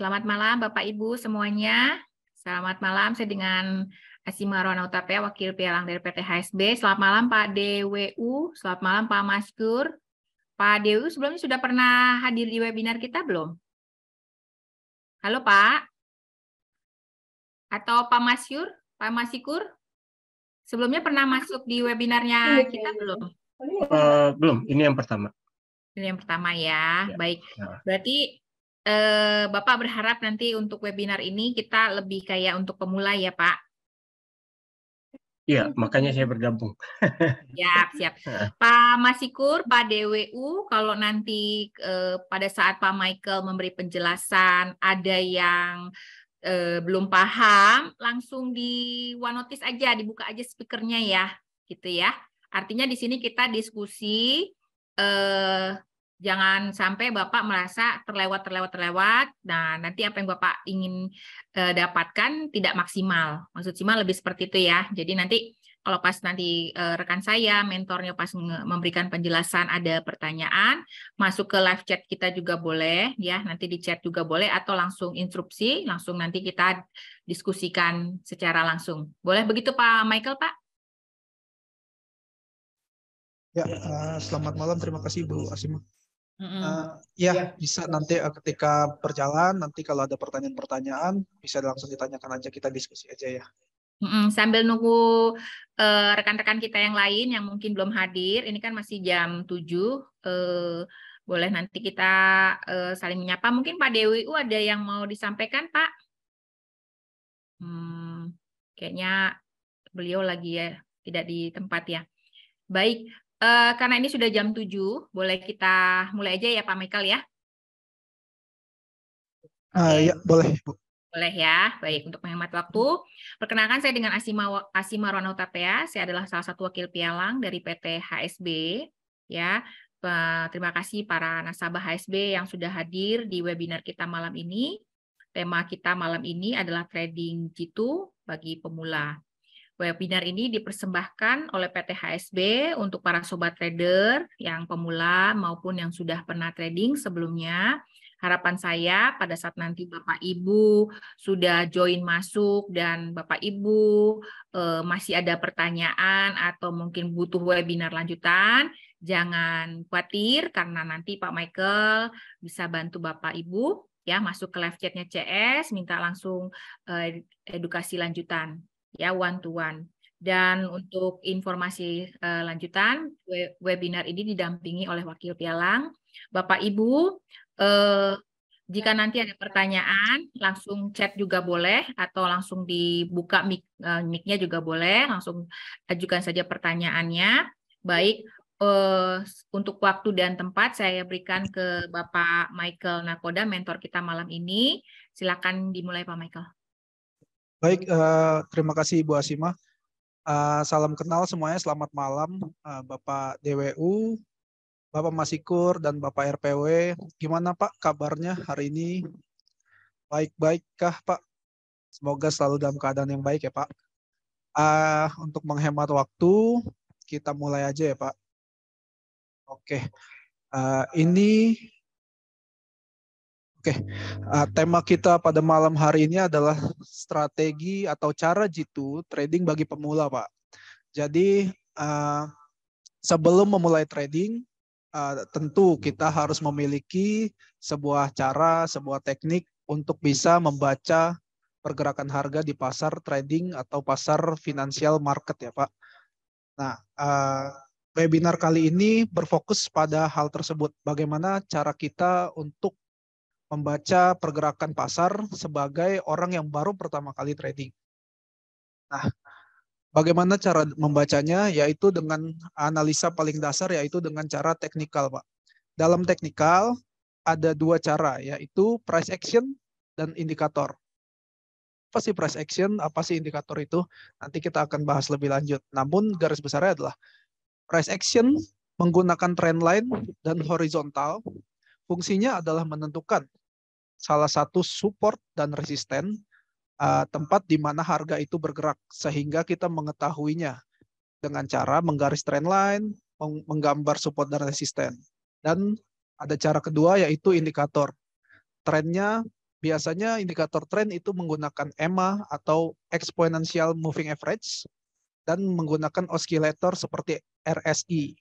Selamat malam Bapak Ibu semuanya. Selamat malam, saya dengan Asima Rona Utapea, Wakil Pialang dari PT HSB. Selamat malam Pak DWU, selamat malam Pak Maskur. Pak DWU sebelumnya sudah pernah hadir di webinar kita belum? Halo Pak? Atau Pak Masyur, Pak Masikur? Sebelumnya pernah masuk di webinarnya kita belum? Belum, ini yang pertama. Ini yang pertama ya. Baik. Berarti Bapak berharap nanti untuk webinar ini kita lebih kayak untuk pemula ya Pak? Iya, makanya saya bergabung. Siap. Pak Masikur, Pak DWU, kalau nanti pada saat Pak Michael memberi penjelasan ada yang belum paham, langsung di OneNotice aja, dibuka aja speakernya ya, gitu ya. Artinya di sini kita diskusi, jangan sampai Bapak merasa terlewat. Nah, nanti apa yang Bapak ingin dapatkan tidak maksimal. Maksudnya lebih seperti itu ya. Jadi nanti kalau pas nanti rekan saya, mentornya pas memberikan penjelasan ada pertanyaan, masuk ke live chat kita juga boleh ya, nanti di chat juga boleh, atau langsung instruksi, langsung nanti kita diskusikan secara langsung. Boleh begitu Pak Michael, Pak? Ya, selamat malam. Terima kasih Bu Asima. Ya, bisa nanti ketika berjalan, nanti kalau ada pertanyaan-pertanyaan, bisa langsung ditanyakan aja, kita diskusi aja ya. Sambil nunggu rekan-rekan kita yang lain yang mungkin belum hadir, ini kan masih jam 7, boleh nanti kita saling menyapa. Mungkin Pak DWU ada yang mau disampaikan, Pak? Kayaknya beliau lagi ya, tidak di tempat ya. Baik, karena ini sudah jam 7, boleh kita mulai aja ya Pak Michael ya? Ya, boleh Bu. Boleh ya, baik. Untuk menghemat waktu, perkenalkan saya dengan Asima Rona Utapea. Saya adalah salah satu wakil pialang dari PT HSB. Ya, terima kasih para nasabah HSB yang sudah hadir di webinar kita malam ini. Tema kita malam ini adalah trading G2 bagi pemula. Webinar ini dipersembahkan oleh PT HSB untuk para sobat trader yang pemula maupun yang sudah pernah trading sebelumnya. Harapan saya pada saat nanti Bapak Ibu sudah join masuk dan Bapak Ibu masih ada pertanyaan atau mungkin butuh webinar lanjutan, jangan khawatir karena nanti Pak Michael bisa bantu Bapak Ibu ya masuk ke live chatnya CS, minta langsung edukasi lanjutan ya one to one. Dan untuk informasi lanjutan, webinar ini didampingi oleh wakil pialang. Bapak Ibu, jika nanti ada pertanyaan, langsung chat juga boleh, atau langsung dibuka mic-nya juga boleh, langsung ajukan saja pertanyaannya. Baik, untuk waktu dan tempat saya berikan ke Bapak Michael Nakoda, mentor kita malam ini. Silakan dimulai Pak Michael. Baik, terima kasih Ibu Asima. Salam kenal semuanya, selamat malam Bapak DWU, Bapak Masikur, dan Bapak RPW. Gimana Pak kabarnya hari ini? Baik-baikkah Pak? Semoga selalu dalam keadaan yang baik ya Pak. Untuk menghemat waktu, kita mulai aja ya Pak. Oke, tema kita pada malam hari ini adalah strategi atau cara G2 trading bagi pemula Pak. Jadi sebelum memulai trading, tentu kita harus memiliki sebuah cara, sebuah teknik untuk bisa membaca pergerakan harga di pasar trading atau pasar finansial market ya Pak. Nah, webinar kali ini berfokus pada hal tersebut. Bagaimana cara kita untuk membaca pergerakan pasar sebagai orang yang baru pertama kali trading. Nah, bagaimana cara membacanya? Yaitu dengan analisa paling dasar, yaitu dengan cara teknikal, Pak. Dalam teknikal ada dua cara, yaitu price action dan indikator. Apa sih price action? Apa sih indikator itu? Nanti kita akan bahas lebih lanjut. Namun garis besarnya adalah price action menggunakan trend line dan horizontal. Fungsinya adalah menentukan salah satu support dan resisten, tempat di mana harga itu bergerak, sehingga kita mengetahuinya dengan cara menggaris trend line, menggambar support dan resisten. Dan ada cara kedua yaitu indikator. Trennya biasanya indikator tren itu menggunakan EMA atau Exponential Moving Average dan menggunakan oscillator seperti RSI.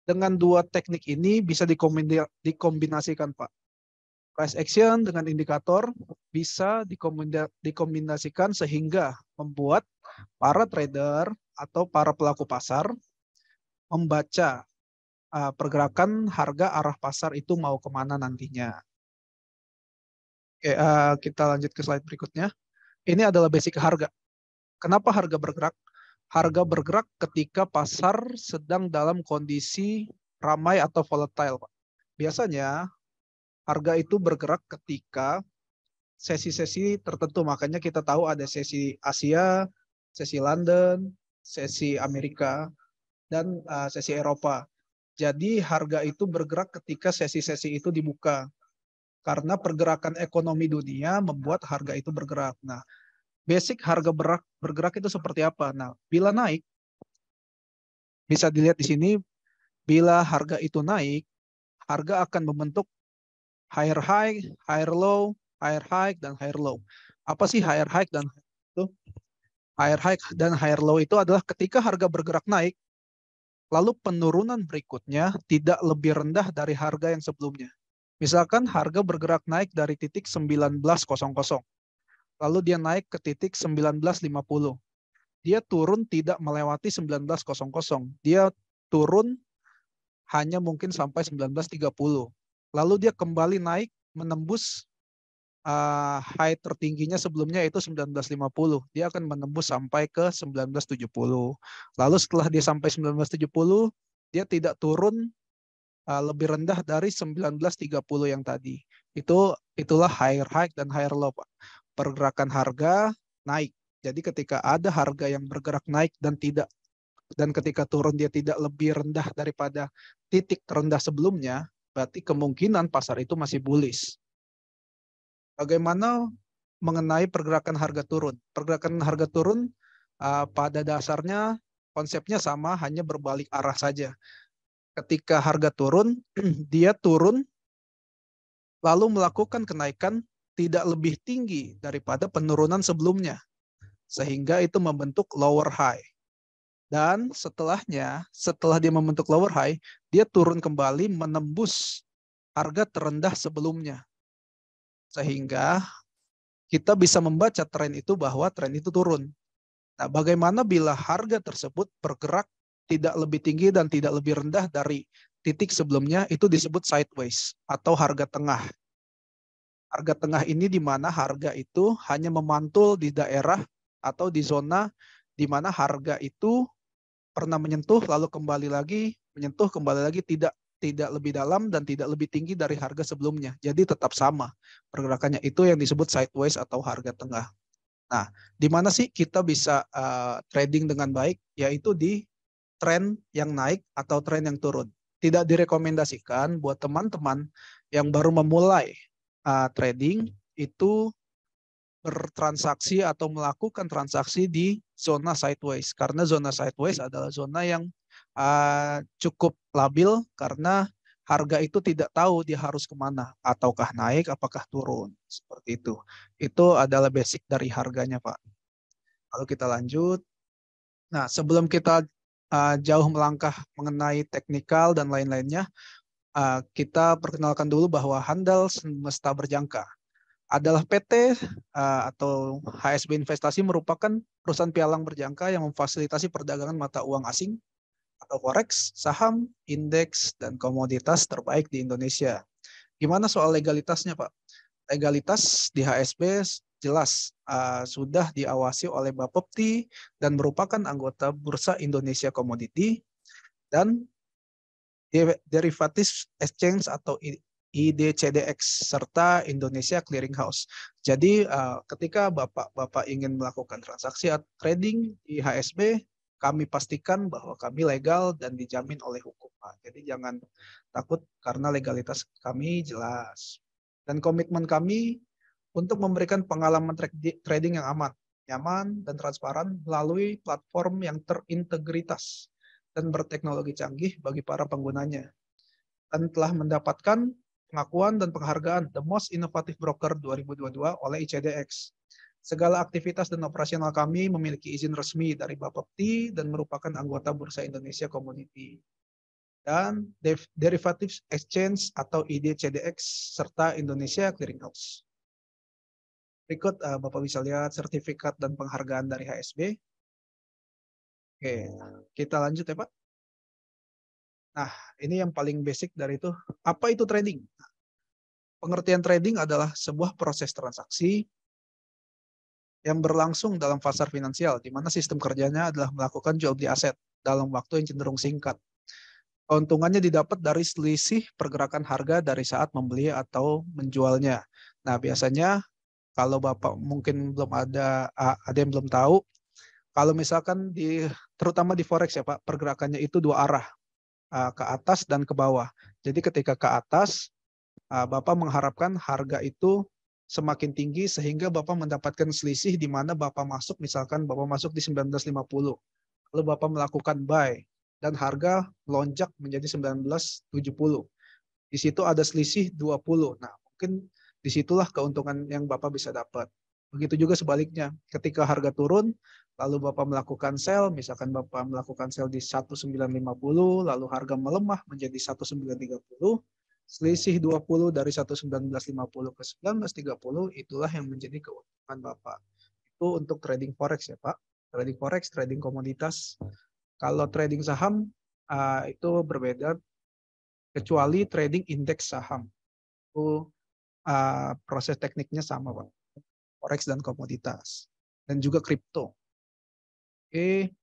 Dengan dua teknik ini bisa dikombinasikan, Pak. Price action dengan indikator bisa dikombinasikan sehingga membuat para trader atau para pelaku pasar membaca pergerakan harga arah pasar itu mau kemana nantinya. Oke, kita lanjut ke slide berikutnya. Ini adalah basic harga. Kenapa harga bergerak? Harga bergerak ketika pasar sedang dalam kondisi ramai atau volatile, Pak. Biasanya harga itu bergerak ketika sesi-sesi tertentu. Makanya kita tahu ada sesi Asia, sesi London, sesi Amerika, dan sesi Eropa. Jadi harga itu bergerak ketika sesi-sesi itu dibuka. Karena pergerakan ekonomi dunia membuat harga itu bergerak. Nah, basic harga bergerak itu seperti apa? Nah, bila naik, bisa dilihat di sini, bila harga itu naik, harga akan membentuk higher high, higher low, higher high, dan higher low. Apa sih higher high dan itu? Higher high dan higher low itu adalah ketika harga bergerak naik, lalu penurunan berikutnya tidak lebih rendah dari harga yang sebelumnya. Misalkan harga bergerak naik dari titik 1900, lalu dia naik ke titik 1950. Dia turun tidak melewati 1900. Dia turun hanya mungkin sampai 1930. Lalu dia kembali naik menembus high tertingginya sebelumnya itu 1950. Dia akan menembus sampai ke 1970. Lalu setelah dia sampai 1970, dia tidak turun lebih rendah dari 1930 yang tadi. Itulah higher high dan higher low, Pak. Pergerakan harga naik. Jadi ketika ada harga yang bergerak naik dan ketika turun dia tidak lebih rendah daripada titik terendah sebelumnya, berarti kemungkinan pasar itu masih bullish. Bagaimana mengenai pergerakan harga turun? Pergerakan harga turun pada dasarnya konsepnya sama, hanya berbalik arah saja. Ketika harga turun, dia turun lalu melakukan kenaikan tidak lebih tinggi daripada penurunan sebelumnya. Sehingga itu membentuk lower high. Dan setelah dia membentuk lower high, dia turun kembali menembus harga terendah sebelumnya. Sehingga kita bisa membaca tren itu bahwa tren itu turun. Nah, bagaimana bila harga tersebut bergerak tidak lebih tinggi dan tidak lebih rendah dari titik sebelumnya, itu disebut sideways atau harga tengah. Harga tengah ini di mana harga itu hanya memantul di daerah atau di zona di mana harga itu pernah menyentuh lalu kembali lagi, menyentuh kembali lagi, tidak lebih dalam dan tidak lebih tinggi dari harga sebelumnya. Jadi tetap sama pergerakannya, itu yang disebut sideways atau harga tengah. Nah, di mana sih kita bisa trading dengan baik? Yaitu di tren yang naik atau tren yang turun. Tidak direkomendasikan buat teman-teman yang baru memulai trading itu bertransaksi atau melakukan transaksi di zona sideways. Karena zona sideways adalah zona yang cukup labil karena harga itu tidak tahu dia harus kemana. Ataukah naik, apakah turun. Seperti itu. Itu adalah basic dari harganya, Pak. Lalu kita lanjut. Nah, sebelum kita jauh melangkah mengenai teknikal dan lain-lainnya, kita perkenalkan dulu bahwa Handal Semesta Berjangka adalah PT atau HSB Investasi merupakan perusahaan pialang berjangka yang memfasilitasi perdagangan mata uang asing atau forex, saham, indeks, dan komoditas terbaik di Indonesia. Gimana soal legalitasnya, Pak? Legalitas di HSB jelas sudah diawasi oleh Bapepti dan merupakan anggota Bursa Indonesia Komoditi dan Derivatives Exchange atau IDCDX serta Indonesia Clearing House. Jadi ketika Bapak ingin melakukan transaksi atau trading di HSB, kami pastikan bahwa kami legal dan dijamin oleh hukum, Pak. Jadi jangan takut karena legalitas kami jelas. Dan komitmen kami untuk memberikan pengalaman trading yang aman, nyaman, dan transparan melalui platform yang terintegritas dan berteknologi canggih bagi para penggunanya. Dan telah mendapatkan pengakuan dan penghargaan The Most Innovative Broker 2022 oleh ICDX. Segala aktivitas dan operasional kami memiliki izin resmi dari Bapepti dan merupakan anggota Bursa Indonesia Commodity dan Derivatives Exchange atau IDCDX serta Indonesia Clearing House. Berikut Bapak bisa lihat sertifikat dan penghargaan dari HSB. Oke, kita lanjut ya Pak. Nah, ini yang paling basic dari itu. Apa itu trading? Pengertian trading adalah sebuah proses transaksi yang berlangsung dalam pasar finansial, di mana sistem kerjanya adalah melakukan jual beli aset dalam waktu yang cenderung singkat. Keuntungannya didapat dari selisih pergerakan harga dari saat membeli atau menjualnya. Nah, biasanya kalau Bapak mungkin belum ada yang belum tahu, kalau misalkan terutama di forex ya Pak, pergerakannya itu dua arah, ke atas dan ke bawah. Jadi ketika ke atas, Bapak mengharapkan harga itu semakin tinggi sehingga Bapak mendapatkan selisih di mana Bapak masuk, misalkan Bapak masuk di 1950, lalu Bapak melakukan buy dan harga melonjak menjadi 1970. Di situ ada selisih 20. Nah, mungkin disitulah keuntungan yang Bapak bisa dapat. Begitu juga sebaliknya, ketika harga turun, lalu Bapak melakukan sell, misalkan Bapak melakukan sell di 1950, lalu harga melemah menjadi 1930, selisih 20 dari 1950 ke 1930, itulah yang menjadi keuntungan Bapak. Itu untuk trading forex ya Pak. Trading forex, trading komoditas. Kalau trading saham, itu berbeda, kecuali trading indeks saham. Itu proses tekniknya sama Pak. Forex dan komoditas. Dan juga kripto. Oke.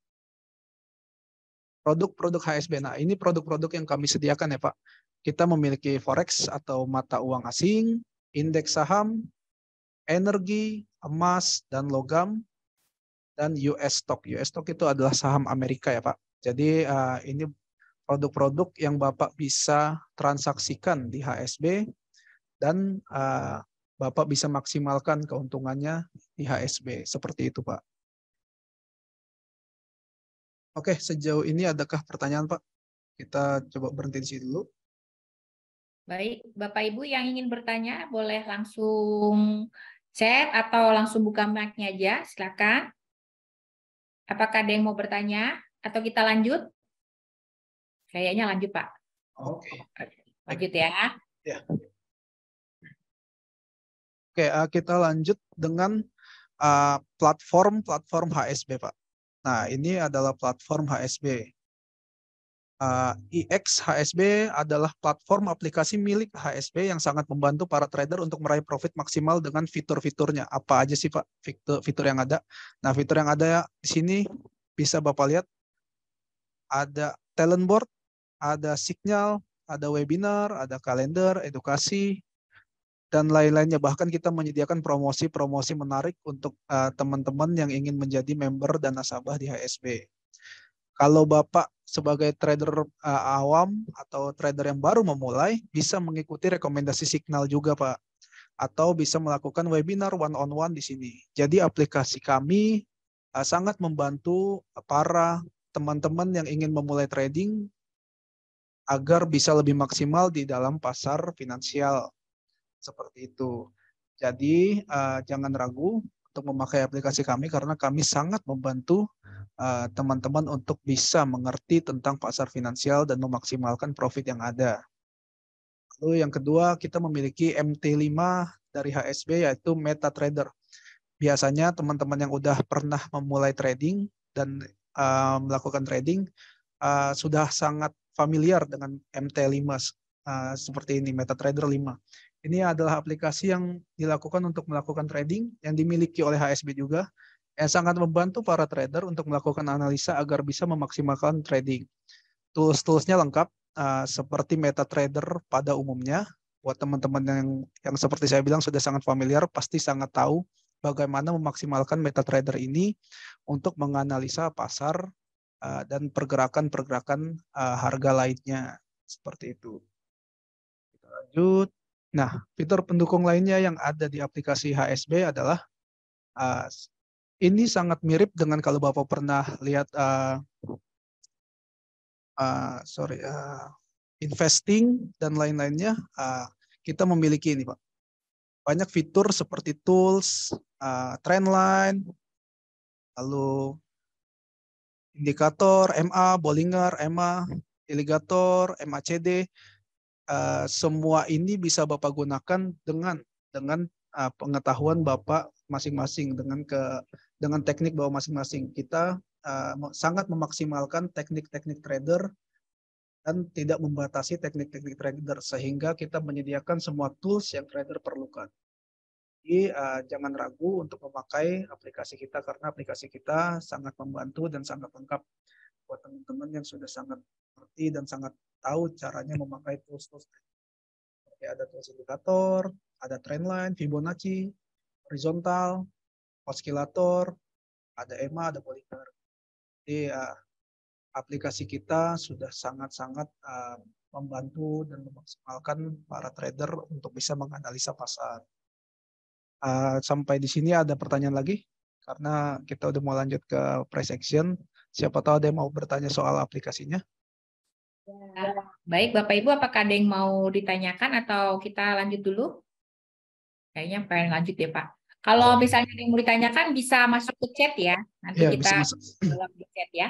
Produk-produk HSB. Nah, ini produk-produk yang kami sediakan ya Pak. Kita memiliki forex atau mata uang asing, indeks saham, energi, emas, dan logam, dan US stock. US stock itu adalah saham Amerika ya Pak. Jadi ini produk-produk yang Bapak bisa transaksikan di HSB dan Bapak bisa maksimalkan keuntungannya di HSB. Seperti itu Pak. Oke, sejauh ini adakah pertanyaan Pak? Kita coba berhenti di sini dulu. Baik, Bapak Ibu yang ingin bertanya boleh langsung chat atau langsung buka mic-nya aja, silakan. Apakah ada yang mau bertanya atau kita lanjut? Kayaknya lanjut, Pak. Oke. Lanjut ya. Ya. Oke, kita lanjut dengan platform HSB, Pak. Nah, ini adalah platform HSB. IX HSB adalah platform aplikasi milik HSB yang sangat membantu para trader untuk meraih profit maksimal dengan fitur-fiturnya. Apa aja sih Pak fitur yang ada? Nah, fitur yang ada di sini bisa Bapak lihat. Ada talent board, ada signal, ada webinar, ada kalender, edukasi, dan lain-lainnya. Bahkan kita menyediakan promosi-promosi menarik untuk teman-teman yang ingin menjadi member dan nasabah di HSB. Kalau Bapak sebagai trader awam atau trader yang baru memulai, bisa mengikuti rekomendasi signal juga Pak. Atau bisa melakukan webinar one-on-one di sini. Jadi aplikasi kami sangat membantu para teman-teman yang ingin memulai trading agar bisa lebih maksimal di dalam pasar finansial. Seperti itu. Jadi jangan ragu untuk memakai aplikasi kami karena kami sangat membantu teman-teman untuk bisa mengerti tentang pasar finansial dan memaksimalkan profit yang ada. Lalu yang kedua, kita memiliki MT5 dari HSB yaitu MetaTrader. Biasanya teman-teman yang udah pernah memulai trading dan melakukan trading sudah sangat familiar dengan MT5 seperti ini, MetaTrader 5. Ini adalah aplikasi yang dilakukan untuk melakukan trading yang dimiliki oleh HSB juga, yang sangat membantu para trader untuk melakukan analisa agar bisa memaksimalkan trading. Tools-toolsnya lengkap seperti MetaTrader pada umumnya. Buat teman-teman yang seperti saya bilang sudah sangat familiar, pasti sangat tahu bagaimana memaksimalkan MetaTrader ini untuk menganalisa pasar dan pergerakan-pergerakan harga lainnya. Seperti itu. Kita lanjut. Nah, fitur pendukung lainnya yang ada di aplikasi HSB adalah ini sangat mirip dengan kalau Bapak pernah lihat investing dan lain-lainnya. kita memiliki ini Pak. Banyak fitur seperti tools, trendline, lalu indikator, MA, Bollinger, EMA, Alligator, MACD. Semua ini bisa Bapak gunakan dengan pengetahuan Bapak masing-masing, dengan teknik Bapak masing-masing. Kita sangat memaksimalkan teknik-teknik trader dan tidak membatasi teknik-teknik trader, sehingga kita menyediakan semua tools yang trader perlukan. Jadi jangan ragu untuk memakai aplikasi kita, karena aplikasi kita sangat membantu dan sangat lengkap buat teman-teman yang sudah sangat mengerti dan sangat tahu caranya memakai tools-tools. Seperti ada tools indikator, ada trendline, Fibonacci, horizontal, oscillator, ada EMA, ada Bollinger. Jadi aplikasi kita sudah sangat-sangat membantu dan memaksimalkan para trader untuk bisa menganalisa pasar. Sampai di sini ada pertanyaan lagi? Karena kita udah mau lanjut ke price action. Siapa tahu ada yang mau bertanya soal aplikasinya? Ya. Baik, Bapak Ibu, apakah ada yang mau ditanyakan atau kita lanjut dulu? Kayaknya pengen lanjut ya, Pak. Kalau misalnya ada yang mau ditanyakan, bisa masuk ke chat ya. Nanti Ya, kita jawab di chat ya.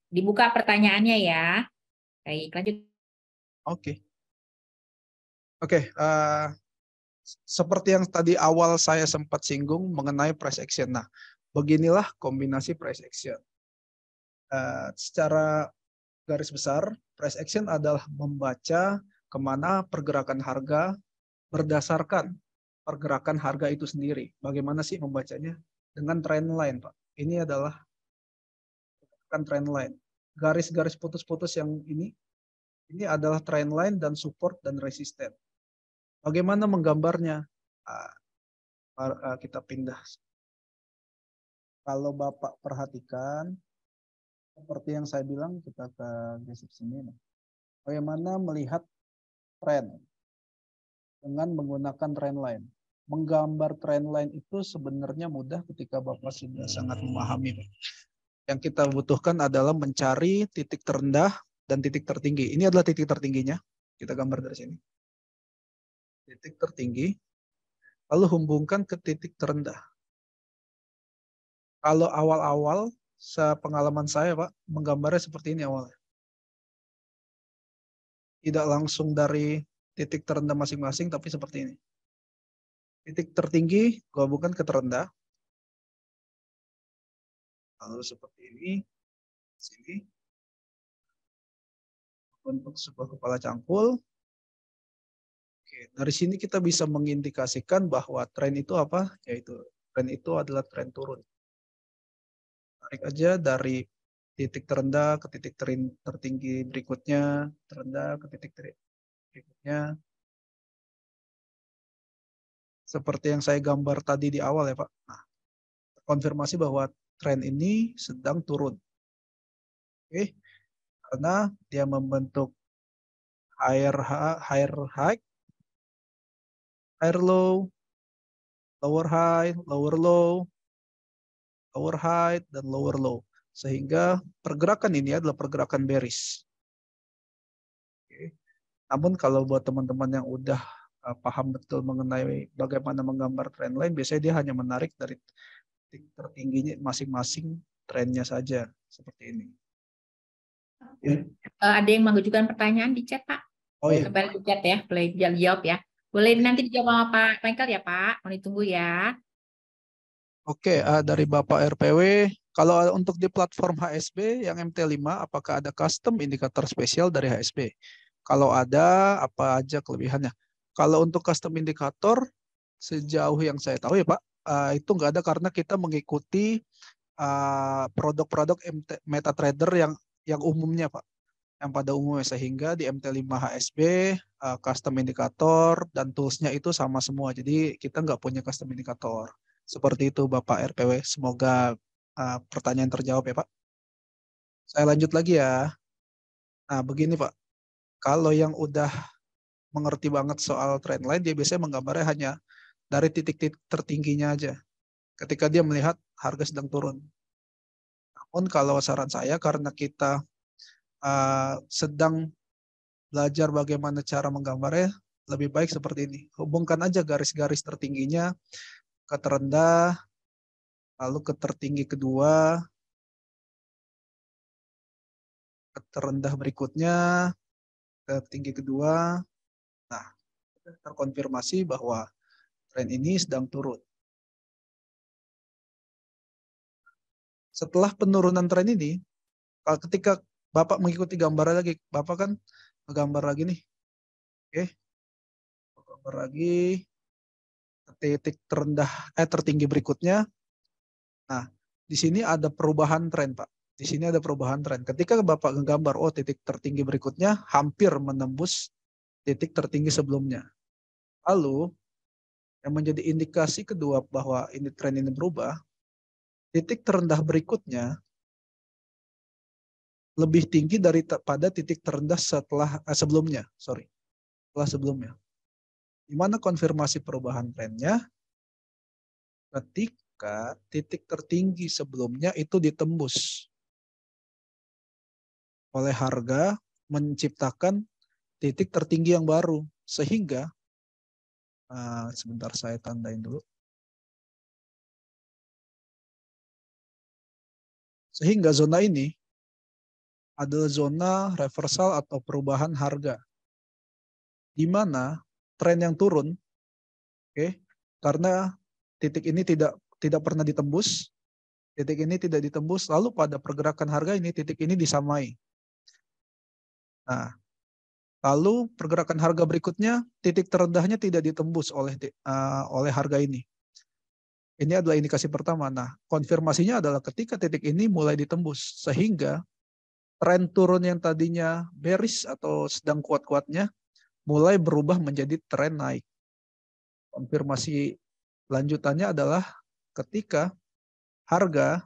Dibuka pertanyaannya ya. Baik, lanjut. Oke. Seperti yang tadi awal saya sempat singgung mengenai price action. Nah, beginilah kombinasi price action. Secara garis besar, price action adalah membaca kemana pergerakan harga berdasarkan pergerakan harga itu sendiri. Bagaimana sih membacanya? Dengan trend line, Pak. Ini adalah trend line. Garis-garis putus-putus yang ini adalah trend line dan support dan resisten. Bagaimana menggambarnya? Kita pindah. Kalau Bapak perhatikan, seperti yang saya bilang, kita ke geser sini. Bagaimana melihat tren dengan menggunakan trend line? Menggambar trend line itu sebenarnya mudah ketika Bapak sudah sangat memahami. Yang kita butuhkan adalah mencari titik terendah dan titik tertinggi. Ini adalah titik tertingginya. Kita gambar dari sini. Titik tertinggi. Lalu hubungkan ke titik terendah. Kalau awal-awal, sepengalaman saya Pak, menggambarnya seperti ini awalnya. Tidak langsung dari titik terendah masing-masing, tapi seperti ini. Titik tertinggi, gabungkan ke terendah. Lalu seperti ini, sini. Bentuk sebuah kepala cangkul. Oke, dari sini kita bisa mengindikasikan bahwa tren itu apa? Yaitu tren itu adalah tren turun. Tarik aja dari titik terendah ke titik tertinggi berikutnya, terendah ke titik berikutnya. Seperti yang saya gambar tadi di awal ya Pak. Nah, konfirmasi bahwa tren ini sedang turun. Oke, karena dia membentuk higher high, higher low, lower high, lower low, lower high, dan lower low. Sehingga pergerakan ini adalah pergerakan bearish. Oke. Namun kalau buat teman-teman yang udah paham betul mengenai bagaimana menggambar trend line, biasanya dia hanya menarik dari titik tertingginya masing-masing trennya saja. Seperti ini. Ada yang mengajukan pertanyaan di chat, Pak? Oh iya. Kembali di chat ya, boleh dijawab ya. Boleh nanti dijawab sama Pak Michael ya, Pak. Mau ditunggu ya. Oke, dari Bapak RPW, kalau untuk di platform HSB yang MT5, apakah ada custom indikator spesial dari HSB? Kalau ada, apa aja kelebihannya? Kalau untuk custom indikator, sejauh yang saya tahu ya Pak, itu nggak ada karena kita mengikuti produk-produk MetaTrader yang umumnya Pak, yang pada umumnya, sehingga di MT5 HSB custom indikator dan toolsnya itu sama semua. Jadi kita nggak punya custom indikator. Seperti itu Bapak RPW. Semoga pertanyaan terjawab ya Pak. Saya lanjut lagi ya. Nah begini Pak, kalau yang udah mengerti banget soal trendline, dia biasanya menggambarnya hanya dari titik-titik tertingginya aja. Ketika dia melihat harga sedang turun. Namun kalau saran saya, karena kita sedang belajar bagaimana cara menggambarnya, lebih baik seperti ini. Hubungkan aja garis-garis tertingginya ke terendah, lalu ke tertinggi kedua, ke terendah berikutnya, ke tinggi kedua. Nah, terkonfirmasi bahwa tren ini sedang turun. Setelah penurunan tren ini, ketika Bapak mengikuti gambar lagi, Bapak kan gambar lagi nih. Oke. Gambar lagi titik tertinggi berikutnya. Nah, di sini ada perubahan tren, Pak. Di sini ada perubahan tren. Ketika Bapak menggambar, oh titik tertinggi berikutnya hampir menembus titik tertinggi sebelumnya. Lalu, yang menjadi indikasi kedua bahwa ini tren ini berubah, titik terendah berikutnya lebih tinggi daripada titik terendah sebelumnya. Setelah sebelumnya. Di mana konfirmasi perubahan trennya? Ketika titik tertinggi sebelumnya itu ditembus oleh harga menciptakan titik tertinggi yang baru. Sehingga, sebentar saya tandain dulu. Sehingga zona ini adalah zona reversal atau perubahan harga. Di mana tren yang turun, karena titik ini tidak pernah ditembus, lalu pada pergerakan harga ini titik ini disamai. Nah, lalu pergerakan harga berikutnya titik terendahnya tidak ditembus oleh harga ini. Ini adalah indikasi pertama. Nah, konfirmasinya adalah ketika titik ini mulai ditembus, sehingga tren turun yang tadinya bearish atau sedang kuat-kuatnya mulai berubah menjadi tren naik. Konfirmasi lanjutannya adalah ketika harga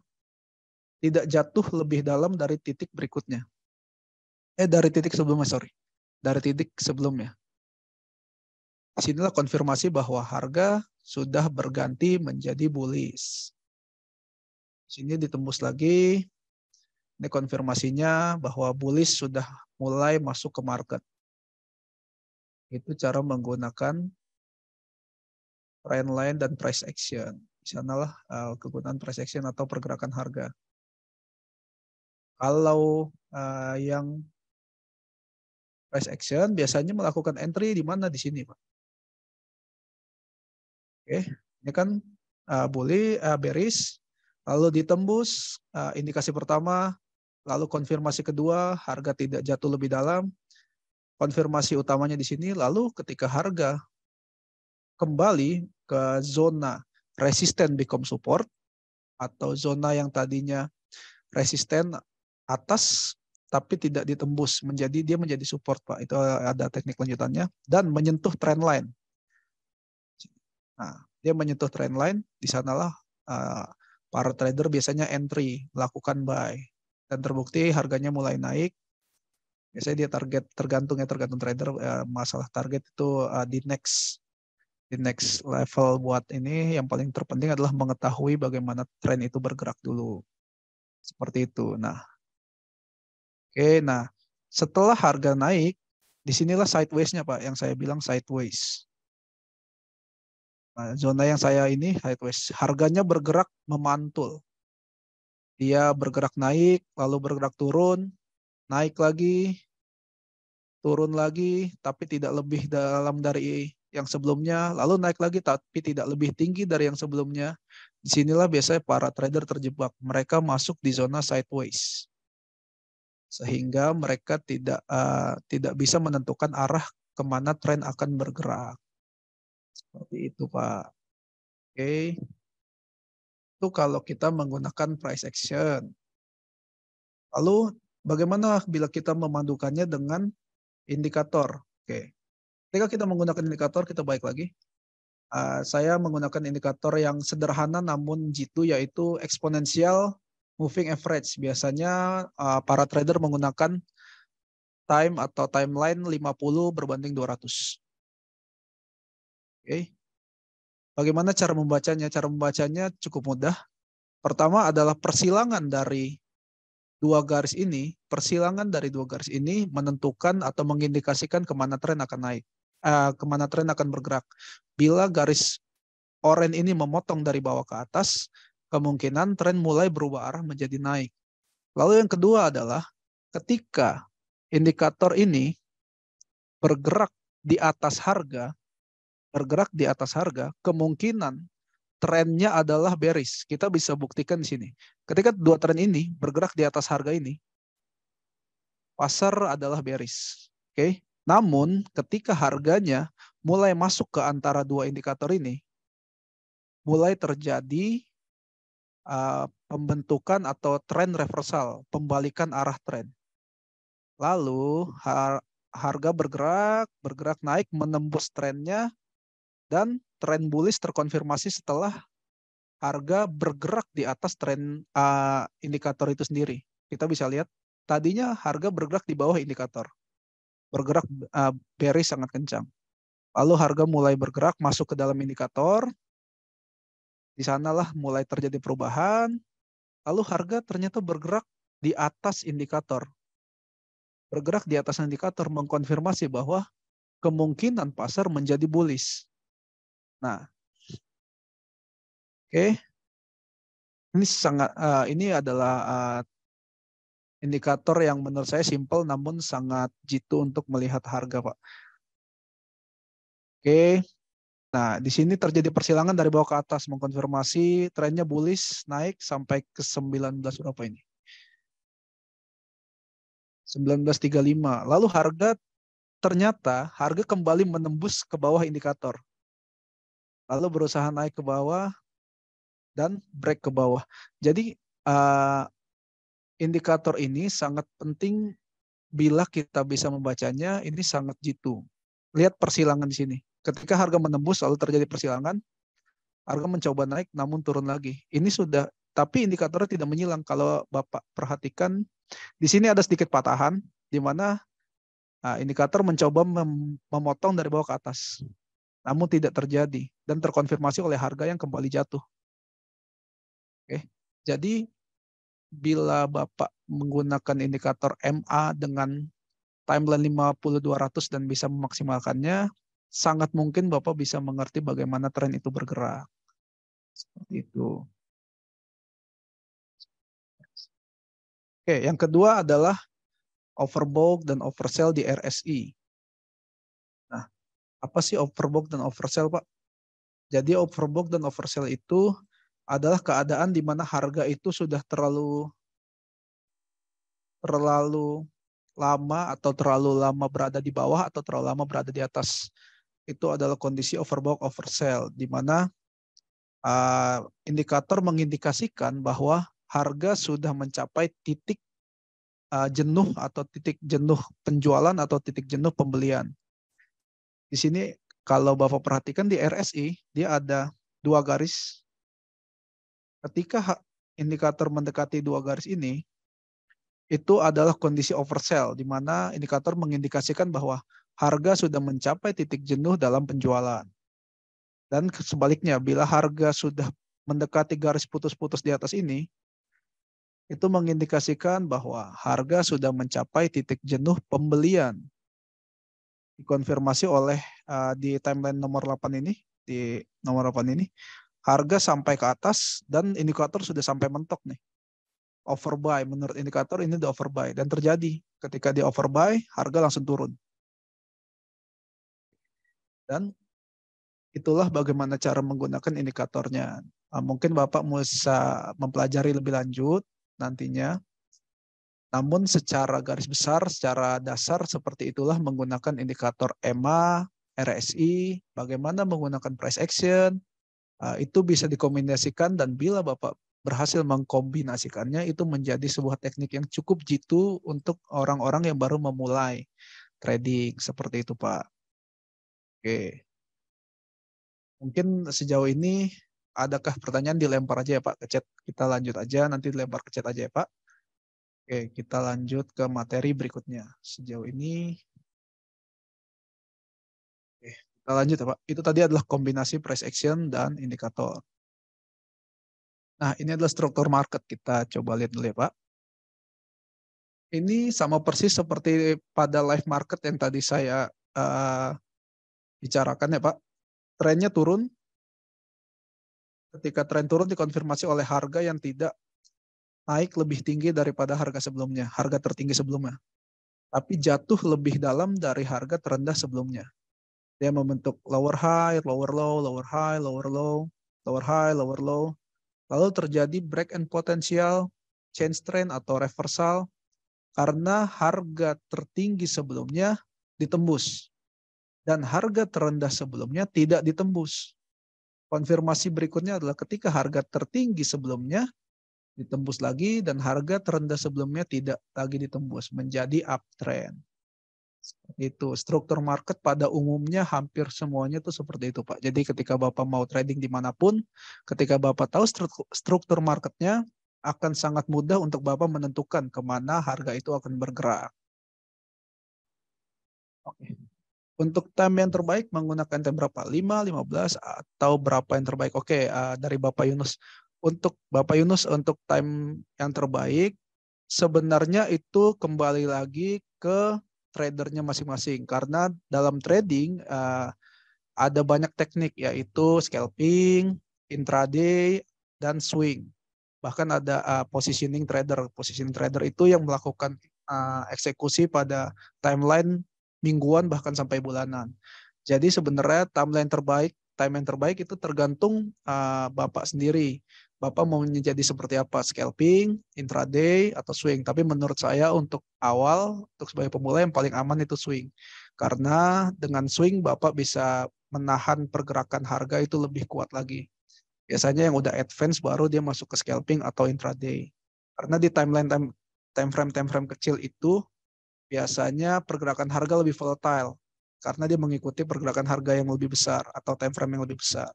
tidak jatuh lebih dalam dari titik berikutnya. Dari titik sebelumnya. Disinilah konfirmasi bahwa harga sudah berganti menjadi bullish. Sini ditembus lagi. Ini konfirmasinya bahwa bullish sudah mulai masuk ke market. Itu cara menggunakan trend line dan price action. Di sanalah kegunaan price action atau pergerakan harga. Kalau yang price action biasanya melakukan entry di mana? Di sini, Pak. Oke, ini kan bearish, lalu ditembus indikasi pertama, lalu konfirmasi kedua, harga tidak jatuh lebih dalam. Konfirmasi utamanya di sini, lalu ketika harga kembali ke zona resisten become support, atau zona yang tadinya resisten atas tapi tidak ditembus, dia menjadi support, Pak. Itu ada teknik lanjutannya, dan menyentuh trend line. Nah, dia menyentuh trend line, di sanalah para trader biasanya entry, lakukan buy. Dan terbukti harganya mulai naik. Biasanya dia tergantung trader, masalah target itu di next level buat ini yang paling terpenting adalah mengetahui bagaimana tren itu bergerak dulu. Seperti itu. Nah, setelah harga naik, disinilah sideways-nya, Pak, yang saya bilang sideways. Nah, zona yang saya ini sideways, harganya bergerak memantul. Dia bergerak naik, lalu bergerak turun, naik lagi, turun lagi, tapi tidak lebih dalam dari yang sebelumnya, lalu naik lagi tapi tidak lebih tinggi dari yang sebelumnya. Disinilah biasanya para trader terjebak. Mereka masuk di zona sideways. Sehingga mereka tidak bisa menentukan arah kemana tren akan bergerak. Seperti itu, Pak. Oke. Itu kalau kita menggunakan price action. Lalu bagaimana bila kita memadukannya dengan indikator? Oke. Ketika kita menggunakan indikator, kita balik lagi. Saya menggunakan indikator yang sederhana namun jitu, yaitu exponential moving average. Biasanya para trader menggunakan time atau timeline 50 berbanding 200. Oke. Bagaimana cara membacanya? Cara membacanya cukup mudah. Pertama adalah persilangan dari dua garis ini. Persilangan dari dua garis ini menentukan atau mengindikasikan kemana tren akan naik. kemana tren akan bergerak. Bila garis oranye ini memotong dari bawah ke atas, kemungkinan tren mulai berubah arah menjadi naik. Lalu yang kedua adalah ketika indikator ini bergerak di atas harga, kemungkinan trennya adalah bearish. Kita bisa buktikan di sini. Ketika dua tren ini bergerak di atas harga ini, pasar adalah bearish. Oke. Namun ketika harganya mulai masuk ke antara dua indikator ini, mulai terjadi pembentukan atau tren reversal, pembalikan arah tren. Lalu harga bergerak naik menembus trennya, dan tren bullish terkonfirmasi setelah harga bergerak di atas tren indikator itu sendiri. Kita bisa lihat tadinya harga bergerak di bawah indikator, bergerak bearish sangat kencang. Lalu harga mulai bergerak masuk ke dalam indikator, di sanalah mulai terjadi perubahan. Lalu harga ternyata bergerak di atas indikator. Bergerak di atas indikator mengkonfirmasi bahwa kemungkinan pasar menjadi bullish. Nah, oke. Ini adalah indikator yang menurut saya simple namun sangat jitu untuk melihat harga, Pak. Oke. Nah, di sini terjadi persilangan dari bawah ke atas mengkonfirmasi trennya bullish naik sampai ke 19 berapa ini? 1935. Lalu ternyata harga kembali menembus ke bawah indikator. Lalu berusaha naik ke bawah dan break ke bawah. Jadi indikator ini sangat penting bila kita bisa membacanya, ini sangat jitu. Lihat persilangan di sini. Ketika harga menembus lalu terjadi persilangan, harga mencoba naik namun turun lagi. Ini sudah, tapi indikatornya tidak menyilang. Kalau Bapak perhatikan, di sini ada sedikit patahan, di mana indikator mencoba memotong dari bawah ke atas. Namun tidak terjadi dan terkonfirmasi oleh harga yang kembali jatuh. Oke. Jadi bila Bapak menggunakan indikator MA dengan timeline 50-200 dan bisa memaksimalkannya, sangat mungkin Bapak bisa mengerti bagaimana tren itu bergerak. Seperti itu. Oke, yang kedua adalah overbought dan oversell di RSI. Nah, apa sih overbought dan oversell, Pak? Jadi overbought dan oversell itu adalah keadaan di mana harga itu sudah terlalu lama atau terlalu lama berada di bawah atau terlalu lama berada di atas. Itu adalah kondisi overbought, oversell, di mana indikator mengindikasikan bahwa harga sudah mencapai titik jenuh atau titik jenuh penjualan atau titik jenuh pembelian. Di sini kalau Bapak perhatikan di RSI, dia ada dua garis. Ketika indikator mendekati dua garis ini, itu adalah kondisi oversell, di mana indikator mengindikasikan bahwa harga sudah mencapai titik jenuh dalam penjualan. Dan sebaliknya, bila harga sudah mendekati garis putus-putus di atas ini, itu mengindikasikan bahwa harga sudah mencapai titik jenuh pembelian. Dikonfirmasi oleh di timeline nomor 8 ini, harga sampai ke atas dan indikator sudah sampai mentok nih. Overbuy, menurut indikator ini di overbuy, dan terjadi ketika di overbuy harga langsung turun. Dan itulah bagaimana cara menggunakan indikatornya. Mungkin Bapak bisa mempelajari lebih lanjut nantinya. Namun secara garis besar, secara dasar seperti itulah menggunakan indikator EMA, RSI, bagaimana menggunakan price action, itu bisa dikombinasikan, dan bila Bapak berhasil mengkombinasikannya, itu menjadi sebuah teknik yang cukup jitu untuk orang-orang yang baru memulai trading. Seperti itu, Pak. Oke. Mungkin sejauh ini adakah pertanyaan? Dilempar aja ya, Pak, ke chat. Kita lanjut aja, nanti dilempar ke chat aja ya, Pak. Oke, kita lanjut ke materi berikutnya. Sejauh ini, oke, kita lanjut ya, Pak. Itu tadi adalah kombinasi price action dan indikator. Nah, ini adalah struktur market. Kita coba lihat dulu ya, Pak. Ini sama persis seperti pada live market yang tadi saya bicarakan ya Pak. Trennya turun. Ketika tren turun dikonfirmasi oleh harga yang tidak naik lebih tinggi daripada harga sebelumnya, harga tertinggi sebelumnya. Tapi jatuh lebih dalam dari harga terendah sebelumnya. Dia membentuk lower high, lower low, lower high, lower low, lower high, lower low. Lalu terjadi break and potential, change trend atau reversal karena harga tertinggi sebelumnya ditembus dan harga terendah sebelumnya tidak ditembus. Konfirmasi berikutnya adalah ketika harga tertinggi sebelumnya ditembus lagi dan harga terendah sebelumnya tidak lagi ditembus, menjadi uptrend. Itu struktur market pada umumnya hampir semuanya tuh seperti itu Pak. Jadi ketika Bapak mau trading dimanapun, ketika Bapak tahu struktur marketnya, akan sangat mudah untuk Bapak menentukan kemana harga itu akan bergerak. Oke. Untuk time yang terbaik menggunakan time berapa? 5, 15, atau berapa yang terbaik? Oke, dari Bapak Yunus. Untuk Bapak Yunus, untuk time yang terbaik, sebenarnya itu kembali lagi ke tradernya masing-masing. Karena dalam trading ada banyak teknik, yaitu scalping, intraday, dan swing. Bahkan ada positioning trader. Positioning trader itu yang melakukan eksekusi pada timeline mingguan bahkan sampai bulanan. Jadi sebenarnya time yang terbaik itu tergantung Bapak sendiri. Bapak mau menjadi seperti apa, scalping, intraday, atau swing. Tapi menurut saya untuk awal, untuk sebagai pemula yang paling aman itu swing. Karena dengan swing Bapak bisa menahan pergerakan harga itu lebih kuat lagi. Biasanya yang udah advance baru dia masuk ke scalping atau intraday. Karena di time frame kecil itu biasanya pergerakan harga lebih volatile karena dia mengikuti pergerakan harga yang lebih besar atau time frame yang lebih besar.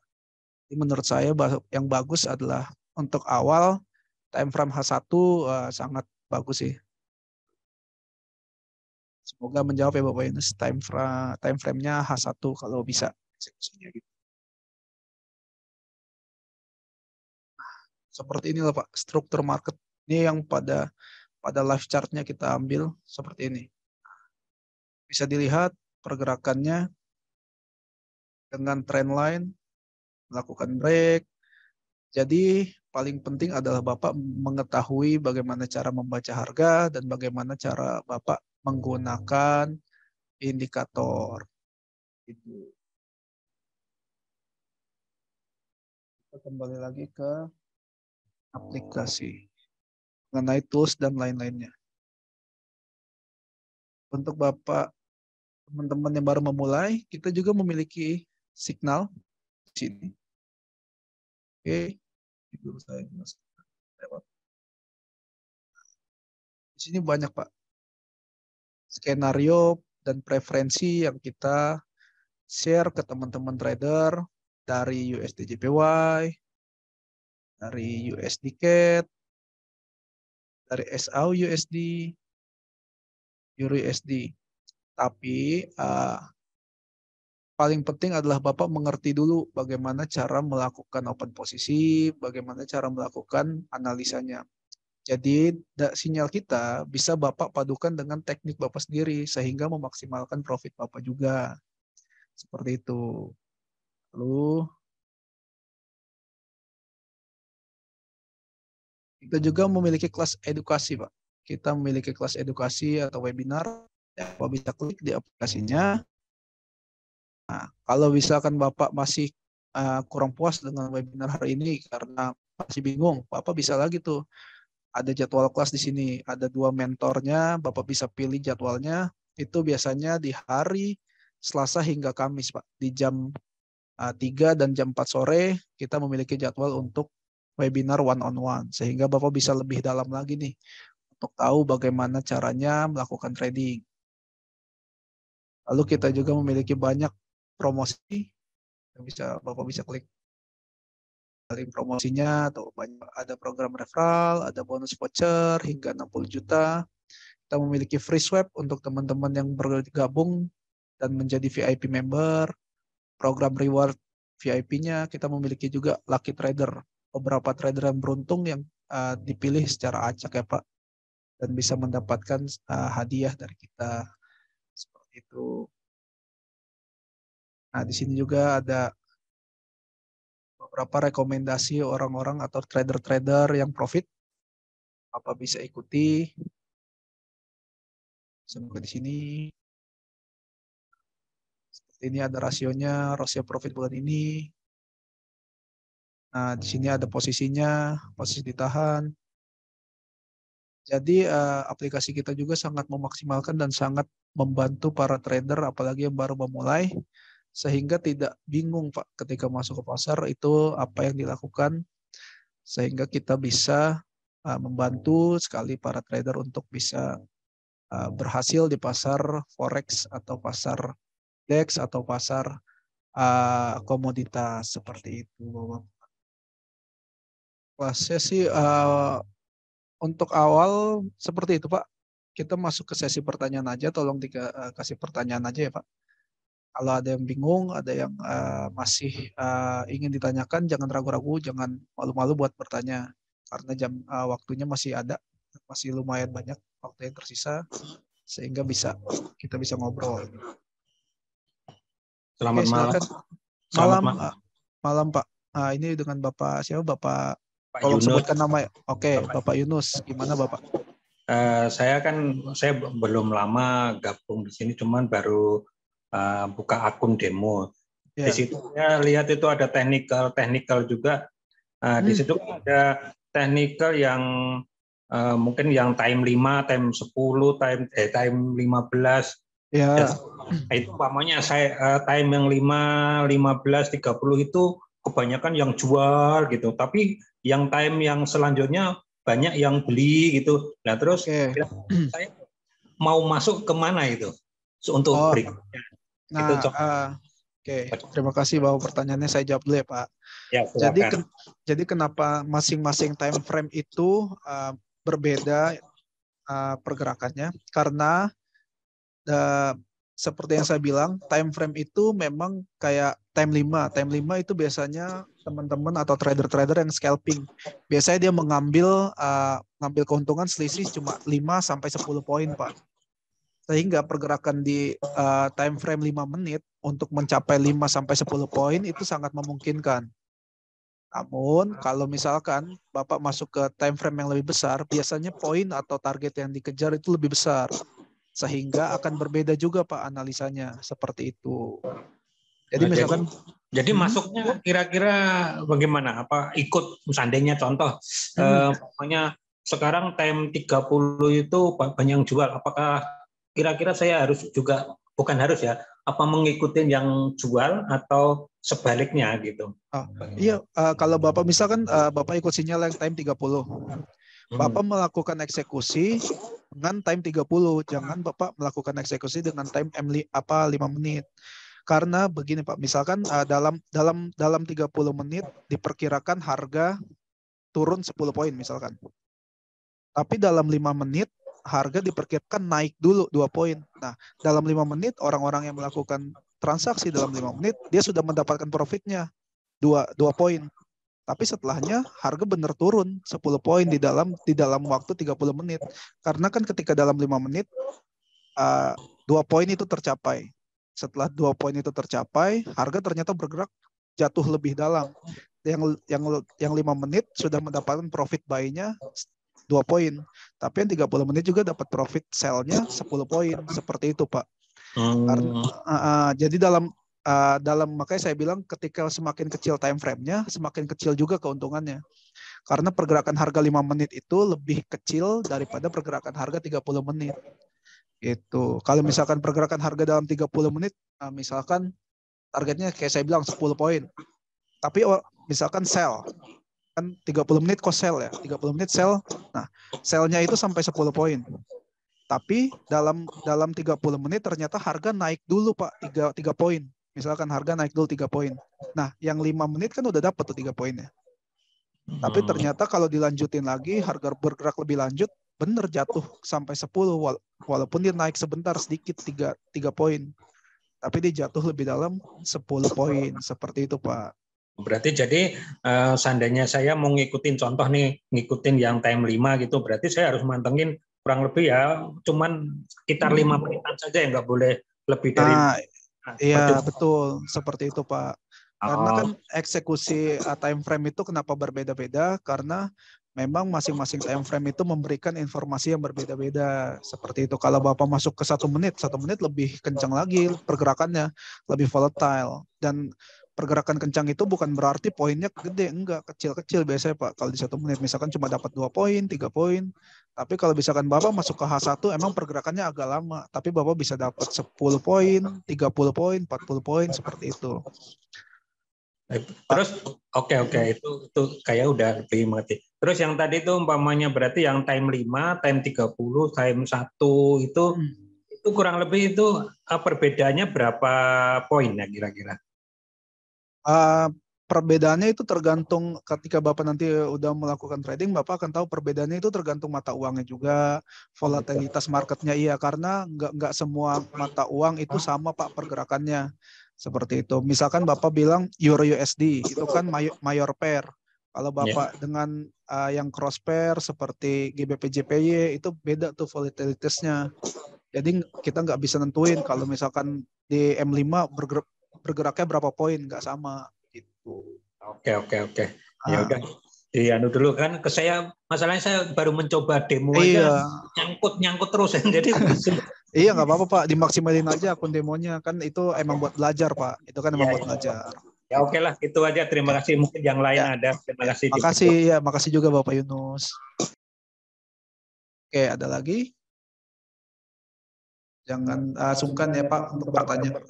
Jadi menurut saya yang bagus adalah untuk awal time frame H1 sangat bagus sih. Semoga menjawab ya Bapak Yunus, time frame-nya H1 kalau bisa eksekusinya gitu. Seperti inilah Pak, struktur market ini yang pada live chart-nya kita ambil seperti ini. Bisa dilihat pergerakannya dengan trend line, melakukan break. Jadi paling penting adalah Bapak mengetahui bagaimana cara membaca harga dan bagaimana cara Bapak menggunakan indikator. Itu. Kita kembali lagi ke aplikasi mengenai tools dan lain-lainnya. Untuk Bapak teman-teman yang baru memulai, kita juga memiliki signal di sini. Oke, itu saya jelaskan lewat. Di sini banyak Pak skenario dan preferensi yang kita share ke teman-teman trader dari USD/JPY, dari USD CAD, dari SAU/USD, EUR/USD. Tapi paling penting adalah Bapak mengerti dulu bagaimana cara melakukan open posisi, bagaimana cara melakukan analisanya. Jadi sinyal kita bisa Bapak padukan dengan teknik Bapak sendiri sehingga memaksimalkan profit Bapak juga. Seperti itu. Lalu kita juga memiliki kelas edukasi, Pak. Kita memiliki kelas edukasi atau webinar. Bapak bisa klik di aplikasinya. Nah, kalau misalkan Bapak masih kurang puas dengan webinar hari ini karena masih bingung, Bapak bisa lagi tuh. Ada jadwal kelas di sini, ada 2 mentornya, Bapak bisa pilih jadwalnya. Itu biasanya di hari Selasa hingga Kamis, Pak. Di jam 3 dan jam 4 sore kita memiliki jadwal untuk webinar one-on-one. Sehingga Bapak bisa lebih dalam lagi nih untuk tahu bagaimana caranya melakukan trading. Lalu kita juga memiliki banyak promosi yang Bapak bisa klik link promosinya, atau ada program referral, ada bonus voucher hingga 60 juta. Kita memiliki free swap untuk teman-teman yang bergabung dan menjadi VIP member. Program reward VIP-nya kita memiliki juga lucky trader, beberapa trader yang beruntung yang dipilih secara acak ya Pak, dan bisa mendapatkan hadiah dari kita seperti itu. Nah, di sini juga ada beberapa rekomendasi orang-orang atau trader-trader yang profit. Bapak bisa ikuti sampai di sini. Seperti ini ada rasionya, rasio profit bulan ini. Nah, di sini ada posisinya, posisi ditahan. Jadi aplikasi kita juga sangat memaksimalkan dan sangat membantu para trader, apalagi yang baru memulai, sehingga tidak bingung Pak ketika masuk ke pasar itu apa yang dilakukan, sehingga kita bisa membantu sekali para trader untuk bisa berhasil di pasar forex atau pasar DEX atau pasar komoditas seperti itu, Bapak. Kelasnya sih untuk awal seperti itu, Pak. Kita masuk ke sesi pertanyaan aja. Tolong kasih pertanyaan aja ya, Pak. Kalau ada yang bingung, ada yang masih ingin ditanyakan, jangan ragu-ragu, jangan malu-malu buat bertanya. Karena waktunya masih ada, masih lumayan banyak waktu yang tersisa, sehingga kita bisa ngobrol. Selamat Oke, silakan. malam. Malam Pak. Ini dengan Bapak siapa? Bapak Pak tolong Yunus. sebutkan nama ya. Oke, Bapak Yunus. Gimana Bapak? Saya belum lama gabung di sini, cuman baru buka akun demo. Di situ saya lihat itu ada technical juga. Di situ ada technical yang mungkin yang time 5, time 10, time 15. Ya. Itu umpamanya saya time yang 5, 15, 30 itu kebanyakan yang jual gitu. Tapi yang time yang selanjutnya banyak yang beli gitu. Nah, terus saya mau masuk ke mana itu untuk berikutnya? Nah, terima kasih Bapak pertanyaannya, saya jawab dulu ya Pak. Ya, jadi kenapa masing-masing time frame itu berbeda pergerakannya? Karena seperti yang saya bilang, time frame itu memang kayak time 5. Time 5 itu biasanya teman-teman atau trader-trader yang scalping. Biasanya dia mengambil keuntungan selisih cuma 5 sampai 10 poin, Pak. Sehingga pergerakan di time frame 5 menit untuk mencapai 5 sampai 10 poin itu sangat memungkinkan. Namun kalau misalkan Bapak masuk ke time frame yang lebih besar, biasanya poin atau target yang dikejar itu lebih besar. Sehingga akan berbeda juga Pak analisanya, seperti itu. Jadi misalkan masuknya kira-kira bagaimana? Apa ikut seandainya contoh pokoknya sekarang time 30 itu banyak yang jual. Apakah kira-kira saya harus juga, bukan harus ya, apa mengikuti yang jual atau sebaliknya gitu? Iya, kalau Bapak misalkan Bapak ikut sinyal yang time 30. Bapak melakukan eksekusi dengan time 30. Jangan Bapak melakukan eksekusi dengan time 5 menit. Karena begini Pak, misalkan dalam 30 menit diperkirakan harga turun 10 poin misalkan. Tapi dalam 5 menit harga diperkirakan naik dulu 2 poin. Nah, dalam 5 menit orang-orang yang melakukan transaksi dalam 5 menit dia sudah mendapatkan profitnya 2 poin. Tapi setelahnya harga benar turun 10 poin di dalam waktu 30 menit. Karena kan ketika dalam 5 menit 2 poin itu tercapai. Setelah 2 poin itu tercapai, harga ternyata bergerak jatuh lebih dalam. Yang 5 menit sudah mendapatkan profit buy-nya 2 poin. Tapi yang 30 menit juga dapat profit sell-nya 10 poin. Seperti itu, Pak. Jadi dalam makanya saya bilang ketika semakin kecil time frame-nya, semakin kecil juga keuntungannya. Karena pergerakan harga 5 menit itu lebih kecil daripada pergerakan harga 30 menit. Gitu. Kalau misalkan pergerakan harga dalam 30 menit, misalkan targetnya kayak saya bilang 10 poin. Tapi misalkan sell. Kan 30 menit kok sell ya, 30 menit sell. Nah, sell-nya itu sampai 10 poin. Tapi dalam 30 menit ternyata harga naik dulu Pak 3 poin. Misalkan harga naik dulu 3 poin. Nah, yang 5 menit kan udah dapat tuh 3 poinnya. Tapi ternyata kalau dilanjutin lagi, harga bergerak lebih lanjut, bener jatuh sampai 10. Walaupun dia naik sebentar sedikit 3 poin. Tapi dia jatuh lebih dalam 10 poin. Seperti itu Pak. Berarti jadi seandainya saya mau ngikutin contoh nih, ngikutin yang time 5 gitu, berarti saya harus mantengin kurang lebih ya cuman sekitar 5 menitan saja ya, nggak boleh lebih dari Iya, betul. Seperti itu, Pak. Karena Oh, kan eksekusi time frame itu kenapa berbeda-beda? Karena memang masing-masing time frame itu memberikan informasi yang berbeda-beda. Seperti itu. Kalau Bapak masuk ke 1 menit lebih kencang lagi pergerakannya, lebih volatile. Dan pergerakan kencang itu bukan berarti poinnya gede, enggak, kecil-kecil biasanya, Pak. Kalau di 1 menit misalkan cuma dapat 2 poin, 3 poin. Tapi kalau misalkan Bapak masuk ke H1 emang pergerakannya agak lama, tapi Bapak bisa dapat 10 poin, 30 poin, 40 poin seperti itu. Pak. terus oke itu kayak udah lebih mengerti. Terus yang tadi itu umpamanya berarti yang time 5, time 30, time 1 itu kurang lebih itu perbedaannya berapa poin ya kira-kira? Perbedaannya itu tergantung ketika Bapak nanti udah melakukan trading, Bapak akan tahu perbedaannya itu tergantung mata uangnya juga, volatilitas marketnya, iya, karena nggak semua mata uang itu sama, Pak, pergerakannya. Seperti itu. Misalkan Bapak bilang Euro USD, itu kan mayor pair. Kalau Bapak dengan yang cross pair seperti GBP JPY itu beda tuh volatilitasnya. Jadi kita nggak bisa nentuin kalau misalkan di M5 bergeraknya berapa poin, nggak sama gitu. Oke. Ya udah. Di anu dulu kan ke saya masalahnya saya baru mencoba demo aja Iya, nyangkut terus jadi iya, nggak apa-apa, Pak, dimaksimalin aja akun demonya, kan itu emang buat belajar, Pak, itu kan emang ya, buat belajar. ya oke lah itu aja. Terima Ya, kasih, mungkin yang lain ya, ada. Terima ya. kasih Makasih ya, makasih juga Bapak Yunus. Oke, ada lagi? Jangan sungkan ya, Pak, untuk bertanya.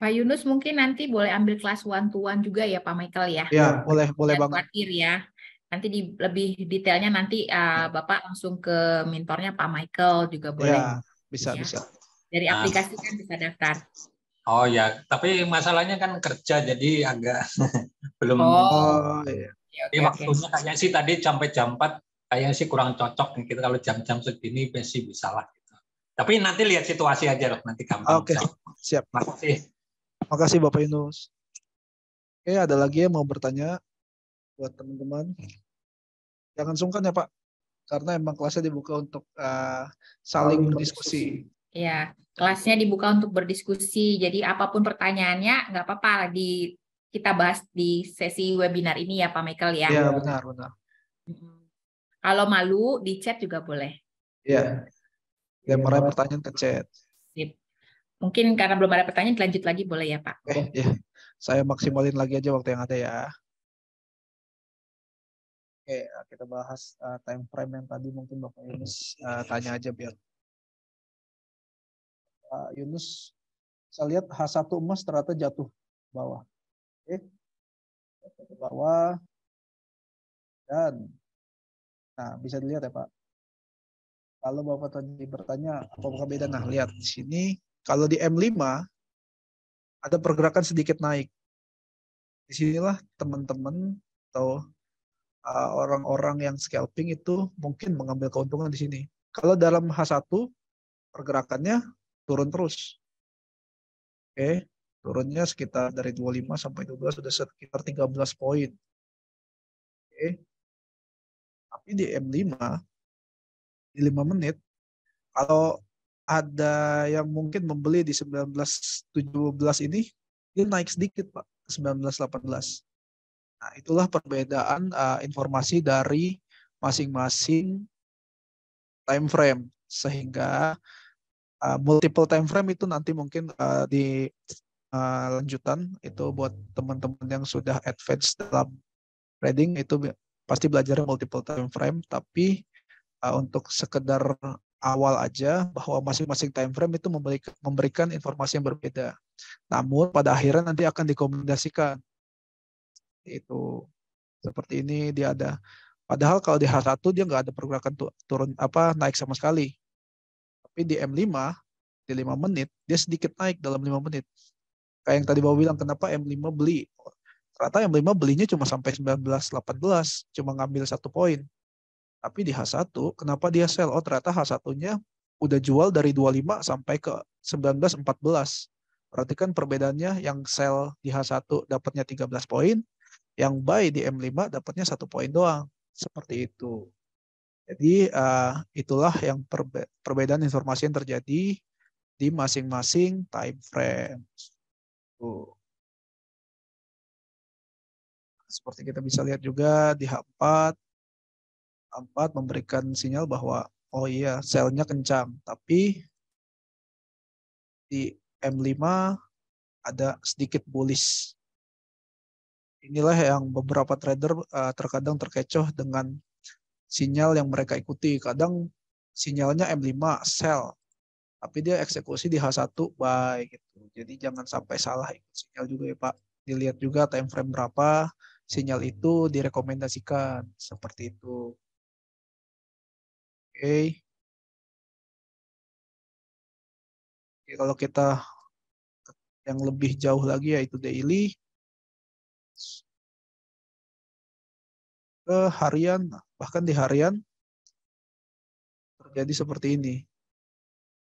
Pak Yunus mungkin nanti boleh ambil kelas one-to-one juga ya Pak Michael ya. Ya, boleh Jangan banget. khawatir ya. Nanti lebih detailnya nanti Bapak langsung ke mentornya Pak Michael juga boleh. Ya, bisa. Dari aplikasi kan bisa daftar. Oh ya, tapi masalahnya kan kerja jadi agak belum. Oh, iya. Ini waktunya kayaknya sih tadi sampai jam 4 kayaknya sih kurang cocok nih kita kalau jam-jam segini sih bisa lah gitu. Tapi nanti lihat situasi aja loh, nanti gampang. Oke, siap. Makasih. Makasih Bapak Yunus. Oke, ada lagi yang mau bertanya buat teman-teman? Jangan sungkan ya, Pak, karena emang kelasnya dibuka untuk saling berdiskusi. Ya, kelasnya dibuka untuk berdiskusi. Jadi apapun pertanyaannya nggak apa-apa kita bahas di sesi webinar ini ya Pak Michael ya. Iya, benar. Kalau malu di chat juga boleh. Iya. Lembaran pertanyaan ke chat. Mungkin karena belum ada pertanyaan lanjut lagi boleh ya Pak. Ya. Saya maksimalin lagi aja waktu yang ada ya. Oke, kita bahas time frame yang tadi mungkin Bapak Yunus tanya aja biar. Yunus, saya lihat H1 emas ternyata jatuh bawah. Oke. Jatuh ke bawah. Dan nah, bisa dilihat ya Pak. Kalau Bapak tadi bertanya apakah beda, nah lihat di sini kalau di M5 ada pergerakan sedikit naik. Disinilah teman-teman atau orang-orang yang scalping itu mungkin mengambil keuntungan di sini. Kalau dalam H1 pergerakannya turun terus. Oke, turunnya sekitar dari 25 sampai 12 sudah sekitar 13 poin. Oke. Tapi di M5 di 5 menit kalau ada yang mungkin membeli di 19.17 ini, dia naik sedikit Pak ke 19.18. Nah, itulah perbedaan informasi dari masing-masing time frame, sehingga multiple time frame itu nanti mungkin di lanjutan itu buat teman-teman yang sudah advance dalam trading itu pasti belajar multiple time frame, tapi untuk sekedar awal aja bahwa masing-masing time frame itu memberikan informasi yang berbeda. Namun pada akhirnya nanti akan dikombinasikan. Itu seperti ini dia ada. Padahal kalau di H1 dia nggak ada pergerakan turun naik sama sekali. Tapi di M5 di 5 menit dia sedikit naik dalam 5 menit. Kayak yang tadi Bapak bilang kenapa M5 beli. Ternyata M5 belinya cuma sampai 19.18, cuma ngambil 1 poin. Tapi di H1 kenapa dia sell? Oh, ternyata H1-nya udah jual dari 25 sampai ke 19.14. Berarti kan perbedaannya yang sell di H1 dapatnya 13 poin, yang buy di M5 dapatnya 1 poin doang. Seperti itu. Jadi itulah yang perbedaan informasi yang terjadi di masing-masing time frame. Tuh. Seperti kita bisa lihat juga di H4, H4 memberikan sinyal bahwa oh iya selnya kencang, tapi di M5 ada sedikit bullish. Inilah yang beberapa trader terkadang terkecoh dengan sinyal yang mereka ikuti. Kadang sinyalnya M5 sell, tapi dia eksekusi di H1 buy gitu. Jadi jangan sampai salah ikut sinyal juga ya Pak. Dilihat juga time frame berapa sinyal itu direkomendasikan seperti itu. Oke. Oke, kalau kita yang lebih jauh lagi yaitu daily ke harian, bahkan di harian terjadi seperti ini.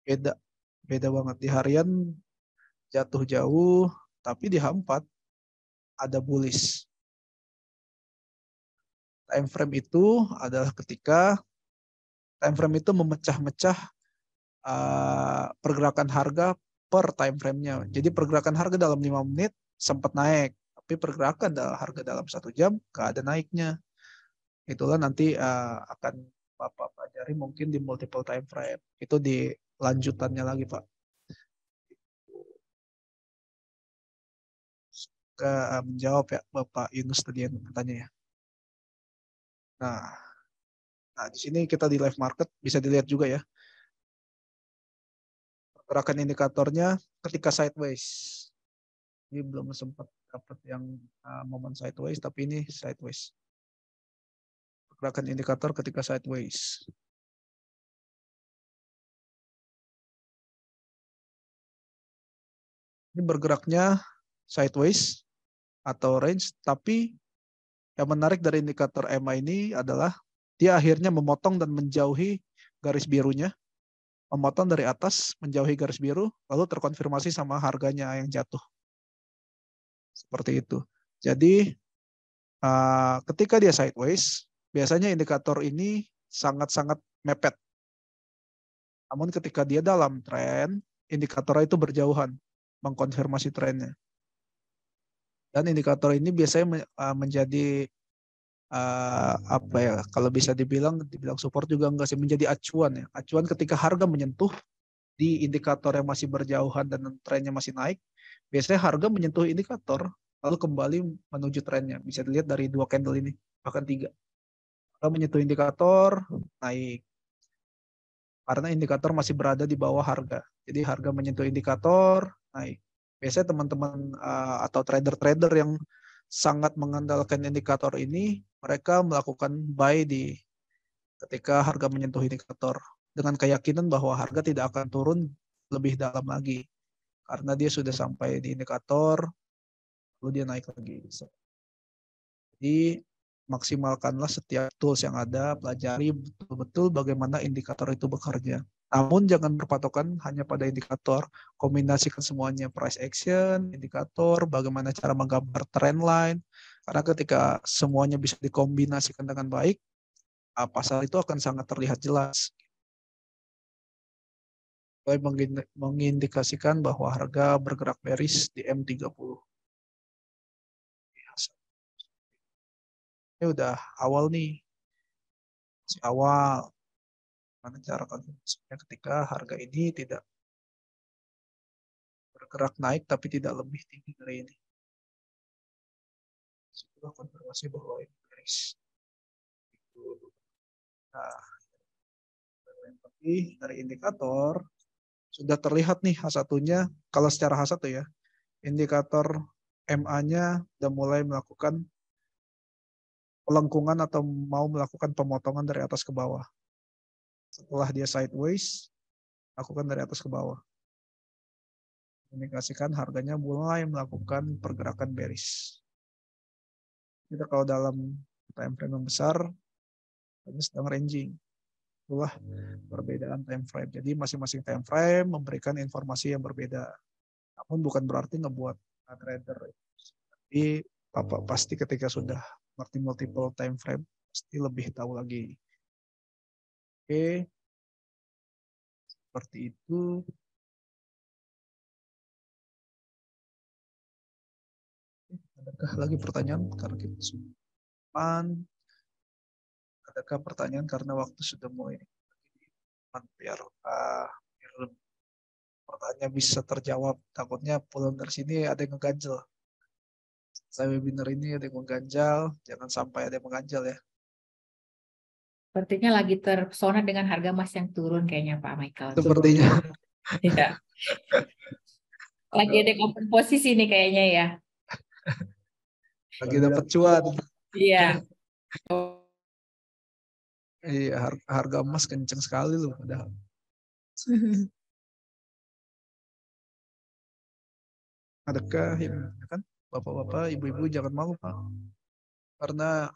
Beda, beda banget di harian jatuh jauh, tapi di H4 ada bullish. Time frame itu adalah ketika time frame itu memecah-mecah pergerakan harga per time frame-nya. Jadi pergerakan harga dalam 5 menit sempat naik, tapi pergerakan harga dalam 1 jam gak ada naiknya. Itulah nanti akan Bapak pelajari mungkin di multiple time frame. Itu di lanjutannya lagi Pak. Menjawab ya Bapak Yunus tadi yang bertanya ya. Nah, di sini kita di live market bisa dilihat juga ya. Pergerakan indikatornya ketika sideways. Ini belum sempat dapat yang momen sideways, tapi ini sideways. Pergerakan indikator ketika sideways. Ini bergeraknya sideways atau range, tapi yang menarik dari indikator EMA ini adalah dia akhirnya memotong dan menjauhi garis birunya, memotong dari atas, menjauhi garis biru, lalu terkonfirmasi sama harganya yang jatuh. Seperti itu. Jadi ketika dia sideways, biasanya indikator ini sangat-sangat mepet. Namun ketika dia dalam tren, indikator itu berjauhan, mengkonfirmasi trennya. Dan indikator ini biasanya menjadi apa ya, kalau bisa dibilang support juga enggak sih, menjadi acuan ya. Acuan ketika harga menyentuh di indikator yang masih berjauhan dan trennya masih naik, biasanya harga menyentuh indikator lalu kembali menuju trennya. Bisa dilihat dari 2 candle ini, bahkan 3. Harga menyentuh indikator naik karena indikator masih berada di bawah harga. Jadi harga menyentuh indikator naik. Biasanya teman-teman atau trader-trader yang sangat mengandalkan indikator ini, mereka melakukan buy di ketika harga menyentuh indikator dengan keyakinan bahwa harga tidak akan turun lebih dalam lagi karena dia sudah sampai di indikator lalu dia naik lagi. Jadi maksimalkanlah setiap tools yang ada, pelajari betul-betul bagaimana indikator itu bekerja. Namun jangan berpatokan hanya pada indikator, kombinasikan semuanya, price action, indikator, bagaimana cara menggambar trend line. Karena ketika semuanya bisa dikombinasikan dengan baik, pasar itu akan sangat terlihat jelas. Mengindikasikan bahwa harga bergerak bearish di M30. Ini udah awal nih, masih awal. Mana cara konfirmasinya ketika harga ini tidak bergerak naik tapi tidak lebih tinggi dari ini. Itulah konfirmasi bahwa ini bearish. Nah, tapi dari indikator sudah terlihat nih H1-nya, kalau secara H1 ya, indikator MA-nya sudah mulai melakukan pelengkungan atau mau melakukan pemotongan dari atas ke bawah. Setelah dia sideways, lakukan dari atas ke bawah. Indikasikan harganya mulai melakukan pergerakan bearish. Kita kalau dalam time frame yang besar, ini sedang ranging. Itulah perbedaan time frame. Jadi masing-masing time frame memberikan informasi yang berbeda. Namun bukan berarti ngebuat trader. Tapi Bapak pasti ketika sudah ngerti multiple time frame, pasti lebih tahu lagi. Oke, seperti itu. Adakah lagi pertanyaan? Karena kita sudah. Adakah pertanyaan karena waktu sudah mulai? Biar pertanyaan bisa terjawab. Takutnya pulang dari sini ada yang ngeganjel. Saya webinar ini ada yang mengganjal. Jangan sampai ada yang mengganjal ya. Sepertinya lagi terpesona dengan harga emas yang turun kayaknya Pak Michael. Sepertinya. Iya. Lagi ada open posisi nih kayaknya ya. Lagi dapat cuan. Iya. Iya, harga emas kenceng sekali loh. Padahal. Adakah yang kan bapak-bapak, ibu-ibu jangan malu Pak. Karena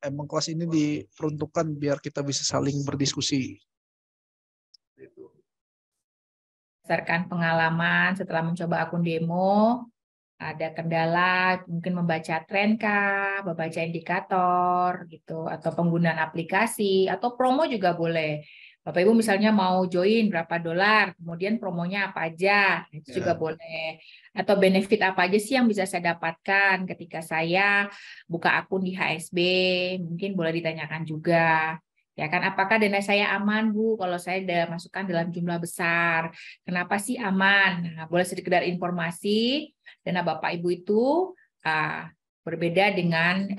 emang kelas ini diperuntukkan biar kita bisa saling berdiskusi. Berdasarkan pengalaman setelah mencoba akun demo, ada kendala mungkin membaca tren kah, membaca indikator gitu, atau penggunaan aplikasi, atau promo juga boleh. Bapak Ibu misalnya mau join berapa dolar, kemudian promonya apa aja, itu juga boleh. Atau benefit apa aja sih yang bisa saya dapatkan ketika saya buka akun di HSB, mungkin boleh ditanyakan juga. Ya kan, apakah dana saya aman, Bu, kalau saya masukkan dalam jumlah besar? Kenapa sih aman? Nah, boleh sekedar informasi, dana Bapak Ibu itu berbeda dengan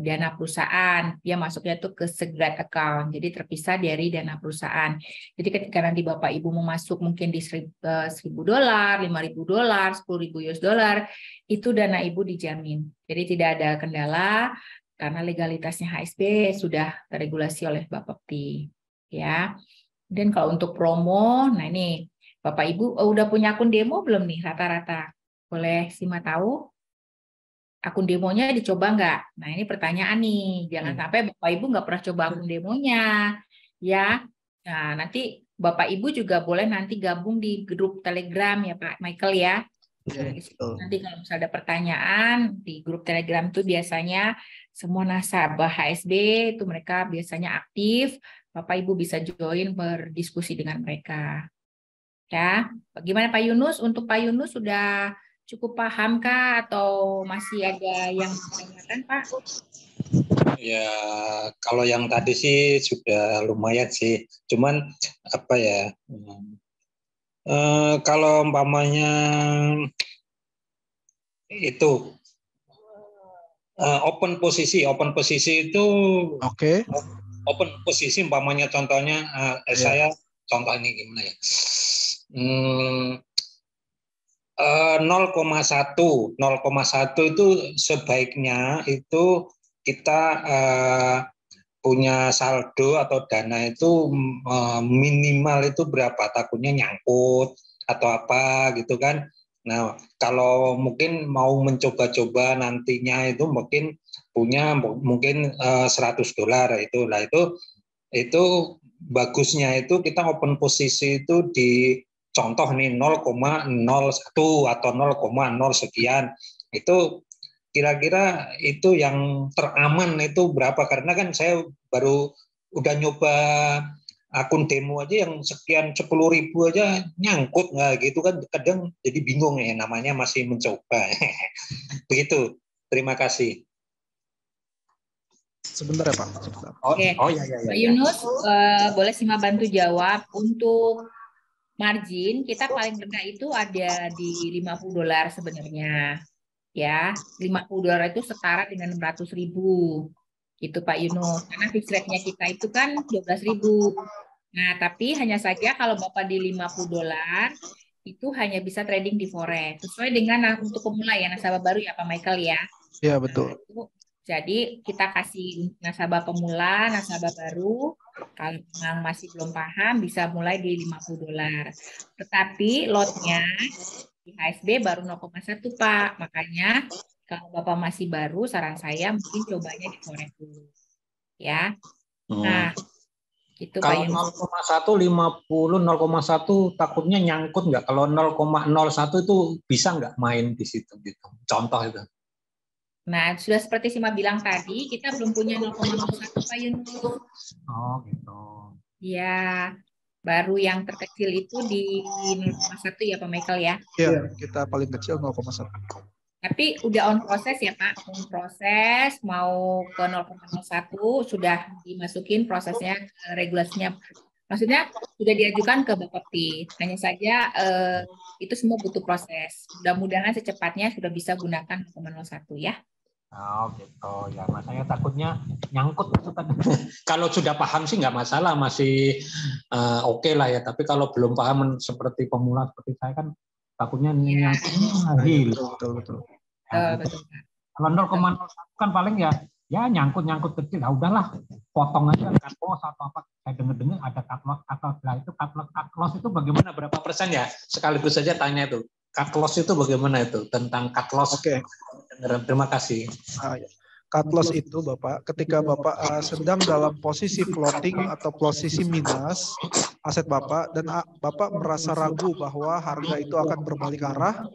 dana perusahaan. Dia masuknya tuh ke segregat account, jadi terpisah dari dana perusahaan. Jadi ketika nanti Bapak Ibu mau masuk mungkin di $1.000, $5.000, $10.000, itu dana Ibu dijamin. Jadi tidak ada kendala karena legalitasnya HSB sudah terregulasi oleh Bapepti. Ya. Dan kalau untuk promo, nah ini Bapak Ibu udah punya akun demo belum nih rata-rata? Boleh simak tahu? Akun demonya dicoba nggak? Nah ini pertanyaan nih, jangan sampai Bapak Ibu nggak pernah coba akun demonya, ya. Nah nanti Bapak Ibu juga boleh nanti gabung di grup Telegram ya Pak Michael ya. Nanti kalau misalnya ada pertanyaan di grup Telegram itu biasanya semua nasabah HSB itu mereka biasanya aktif, Bapak Ibu bisa join berdiskusi dengan mereka. Ya, bagaimana Pak Yunus? Untuk Pak Yunus sudah cukup paham kah atau masih ada yang ditanyakan Pak? Ya, kalau yang tadi sih sudah lumayan sih. Cuman apa ya? Kalau umpamanya itu open posisi itu open posisi umpamanya contohnya saya contoh ini gimana ya? 0,1 itu sebaiknya itu kita punya saldo atau dana itu minimal itu berapa, takutnya nyangkut atau apa gitu kan. Nah, kalau mungkin mau mencoba-coba nantinya itu mungkin punya mungkin $100 itu. Nah, itu bagusnya itu kita open posisi itu di contoh nih 0,01 atau 0,0 sekian. Itu kira-kira itu yang teraman itu berapa? Karena kan saya baru udah nyoba akun demo aja yang sekian 10.000 aja nyangkut nggak gitu kan, kadang jadi bingung ya, namanya masih mencoba. Begitu. Terima kasih. Sebentar ya Pak. Sebentar. Ya. Pak Yunus, boleh Sima bantu jawab. Untuk margin kita paling rendah itu ada di $50 sebenarnya. Ya, $50 itu setara dengan 600.000. Gitu Pak Yunus. Karena fixed rate-nya kita itu kan 12.000. Nah, tapi hanya saja kalau Bapak di $50 itu hanya bisa trading di forex. Sesuai dengan untuk pemula ya, nasabah baru ya Pak Michael ya. Iya, betul. Nah, jadi kita kasih nasabah pemula, nasabah baru, kalau memang masih belum paham bisa mulai di $50. Tetapi lotnya di HSB baru 0,1 Pak. Makanya kalau Bapak masih baru, saran saya mungkin cobanya di forex dulu. Ya. Nah, gitu kalau Pak. 0,1, 50, 0,1 takutnya nyangkut nggak? Kalau 0,01 itu bisa nggak main di situ gitu? Contoh itu. Nah, sudah seperti Sima bilang tadi, kita belum punya 0,01 Pak Yunus. Oh, gitu. Ya, baru yang terkecil itu di 0,1 ya Pak Michael ya? Iya, kita paling kecil 0,1. Tapi udah on proses ya Pak, on proses mau ke 0,01 sudah dimasukin prosesnya ke regulasinya. Maksudnya sudah diajukan ke Bapepti. Hanya saja itu semua butuh proses. Mudah-mudahan secepatnya sudah bisa gunakan 0,01 ya. Oh gitu ya, makanya takutnya nyangkut itu kan. Kalau sudah paham sih nggak masalah, masih oke lah ya. Tapi kalau belum paham seperti pemula seperti saya kan takutnya nyangkut hilang. Betul. Ya, Betul. kalau 0,01 kan paling ya nyangkut kecil. Ya udahlah, potong aja cut loss atau apa. Saya dengar ada cut loss atau itu cut loss itu bagaimana, berapa persen ya? Sekaligus saja tanya itu. Cut loss itu bagaimana itu? Tentang cut loss. Oke. Terima kasih. Ya. Cut loss itu Bapak, ketika Bapak sedang dalam posisi floating atau posisi minus aset Bapak dan Bapak merasa ragu bahwa harga itu akan berbalik arah,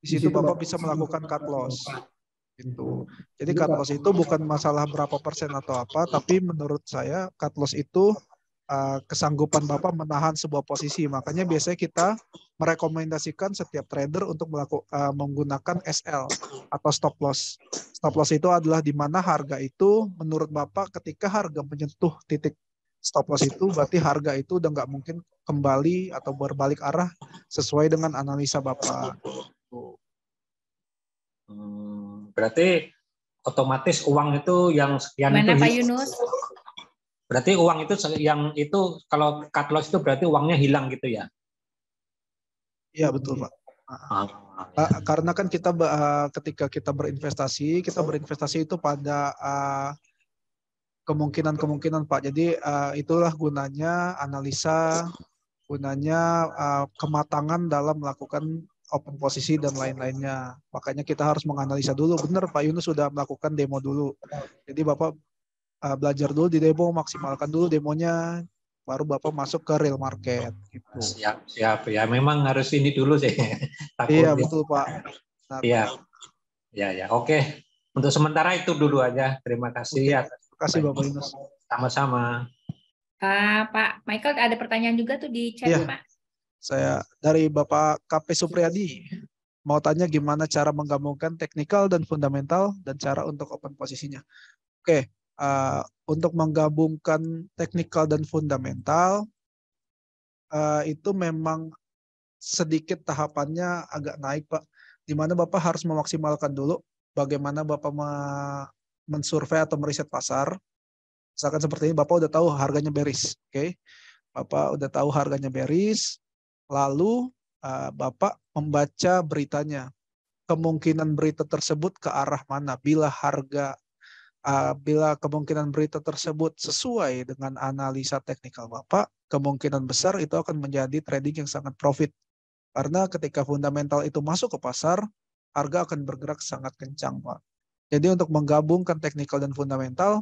di situ Bapak bisa melakukan cut loss. Gitu. Jadi cut loss itu bukan masalah berapa persen atau apa, tapi menurut saya cut loss itu kesanggupan Bapak menahan sebuah posisi. Makanya biasanya kita merekomendasikan setiap trader untuk menggunakan SL atau stop loss. Stop loss itu adalah di mana harga itu menurut Bapak ketika harga menyentuh titik stop loss itu berarti harga itu udah nggak mungkin kembali atau berbalik arah sesuai dengan analisa Bapak. Berarti otomatis uang itu yang sekian itu Pak Yunus? Berarti uang itu yang itu kalau cut loss itu berarti uangnya hilang gitu ya? Iya betul Pak. Karena kan kita ketika kita berinvestasi itu pada kemungkinan Pak. Jadi itulah gunanya analisa, gunanya kematangan dalam melakukan open posisi dan lain-lainnya. Makanya kita harus menganalisa dulu. Benar Pak Yunus sudah melakukan demo dulu. Jadi Bapak belajar dulu di demo, maksimalkan dulu demonya, baru Bapak masuk ke real market. Gitu. Siap. Ya memang harus ini dulu sih. Iya betul Pak. Iya. Ya. Oke. Untuk sementara itu dulu aja. Terima kasih. Terima kasih Bapak Yunus. Sama-sama. Pak Michael ada pertanyaan juga tuh di chat Pak. Saya dari Bapak KP Supriyadi. Mau tanya gimana cara menggabungkan teknikal dan fundamental dan cara untuk open posisinya. Oke. Untuk menggabungkan teknikal dan fundamental itu memang sedikit tahapannya agak naik Pak, di mana Bapak harus memaksimalkan dulu bagaimana Bapak mensurvei atau meriset pasar. Misalkan seperti ini, Bapak udah tahu harganya bearish, oke? Bapak udah tahu harganya bearish, lalu Bapak membaca beritanya, kemungkinan berita tersebut ke arah mana bila kemungkinan berita tersebut sesuai dengan analisa teknikal Bapak, kemungkinan besar itu akan menjadi trading yang sangat profit. Karena ketika fundamental itu masuk ke pasar, harga akan bergerak sangat kencang, Pak. Jadi untuk menggabungkan teknikal dan fundamental,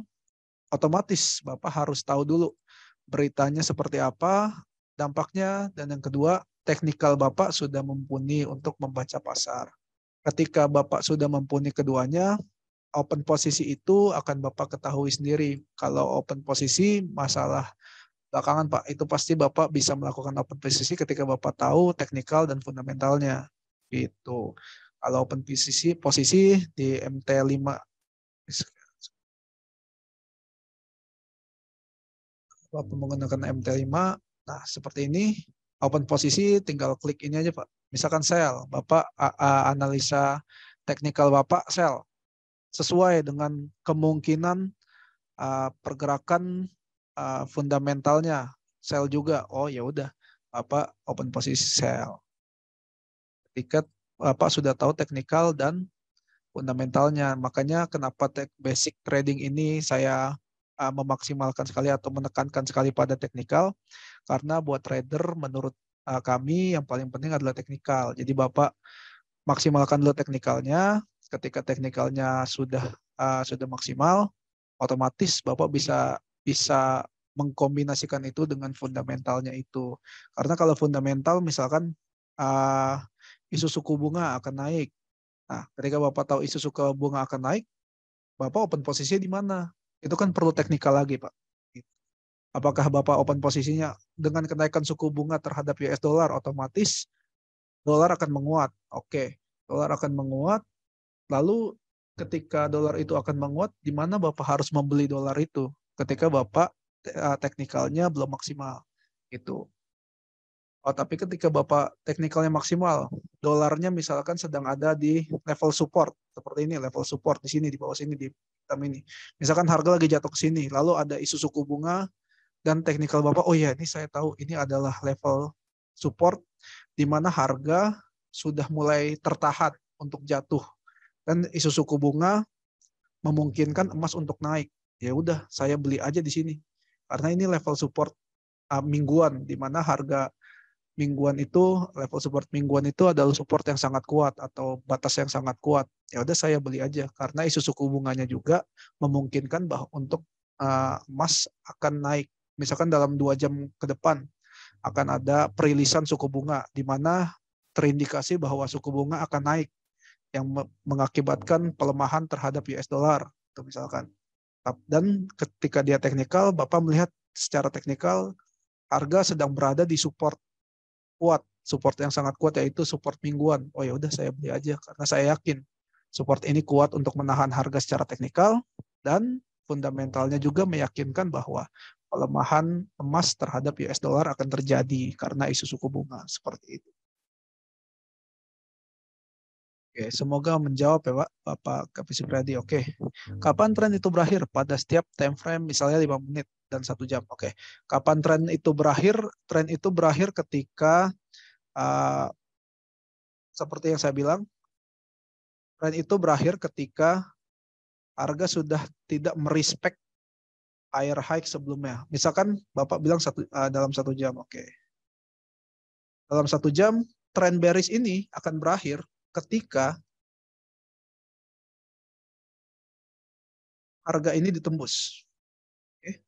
otomatis Bapak harus tahu dulu beritanya seperti apa, dampaknya, dan yang kedua, teknikal Bapak sudah mumpuni untuk membaca pasar. Ketika Bapak sudah mumpuni keduanya, open posisi itu akan Bapak ketahui sendiri. Kalau open posisi masalah belakangan Pak, itu pasti Bapak bisa melakukan open posisi ketika Bapak tahu teknikal dan fundamentalnya. Gitu. Kalau open posisi di MT5 Bapak menggunakan MT5, nah seperti ini, open posisi tinggal klik ini aja Pak. Misalkan sell, Bapak analisa teknikal Bapak sell sesuai dengan kemungkinan pergerakan fundamentalnya sell juga. Oh ya udah, Bapak open posisi sell. Ketika Bapak sudah tahu teknikal dan fundamentalnya, makanya kenapa basic trading ini saya memaksimalkan sekali atau menekankan sekali pada teknikal, karena buat trader menurut kami yang paling penting adalah teknikal. Jadi Bapak maksimalkan dulu teknikalnya. Ketika teknikalnya sudah maksimal, otomatis Bapak bisa mengkombinasikan itu dengan fundamentalnya itu. Karena kalau fundamental misalkan isu suku bunga akan naik. Nah, ketika Bapak tahu isu suku bunga akan naik, Bapak open posisinya di mana? Itu kan perlu teknikal lagi, Pak. Apakah Bapak open posisinya dengan kenaikan suku bunga terhadap US dollar, otomatis dolar akan menguat. Oke, dolar akan menguat, Lalu ketika dolar itu akan menguat, di mana Bapak harus membeli dolar itu ketika Bapak teknikalnya belum maksimal. Gitu. Oh, tapi ketika Bapak teknikalnya maksimal, dolarnya misalkan sedang ada di level support, seperti ini, level support di sini, di bawah sini, di hitam ini. Misalkan harga lagi jatuh ke sini, lalu ada isu suku bunga, dan teknikal Bapak, oh ya ini saya tahu, ini adalah level support, di mana harga sudah mulai tertahan untuk jatuh. Dan isu suku bunga memungkinkan emas untuk naik. Ya udah, saya beli aja di sini. Karena ini level support mingguan, di mana harga mingguan itu, level support mingguan itu adalah support yang sangat kuat atau batas yang sangat kuat. Ya udah saya beli aja karena isu suku bunganya juga memungkinkan bahwa untuk emas akan naik. Misalkan dalam 2 jam ke depan akan ada perilisan suku bunga di mana terindikasi bahwa suku bunga akan naik yang mengakibatkan pelemahan terhadap US dollar itu misalkan. Dan ketika dia teknikal, Bapak melihat secara teknikal harga sedang berada di support kuat, support yang sangat kuat yaitu support mingguan. Oh ya udah saya beli aja karena saya yakin support ini kuat untuk menahan harga secara teknikal dan fundamentalnya juga meyakinkan bahwa pelemahan emas terhadap US dollar akan terjadi karena isu suku bunga seperti itu. Oke, semoga menjawab ya Pak, Bapak Kapisi Pradi. Oke, kapan tren itu berakhir? Pada setiap time frame misalnya 5 menit dan 1 jam. Oke, kapan tren itu berakhir? Tren itu berakhir ketika seperti yang saya bilang, tren itu berakhir ketika harga sudah tidak merespek higher high sebelumnya. Misalkan Bapak bilang dalam 1 jam, oke. Dalam 1 jam, tren bearish ini akan berakhir ketika harga ini ditembus. Oke.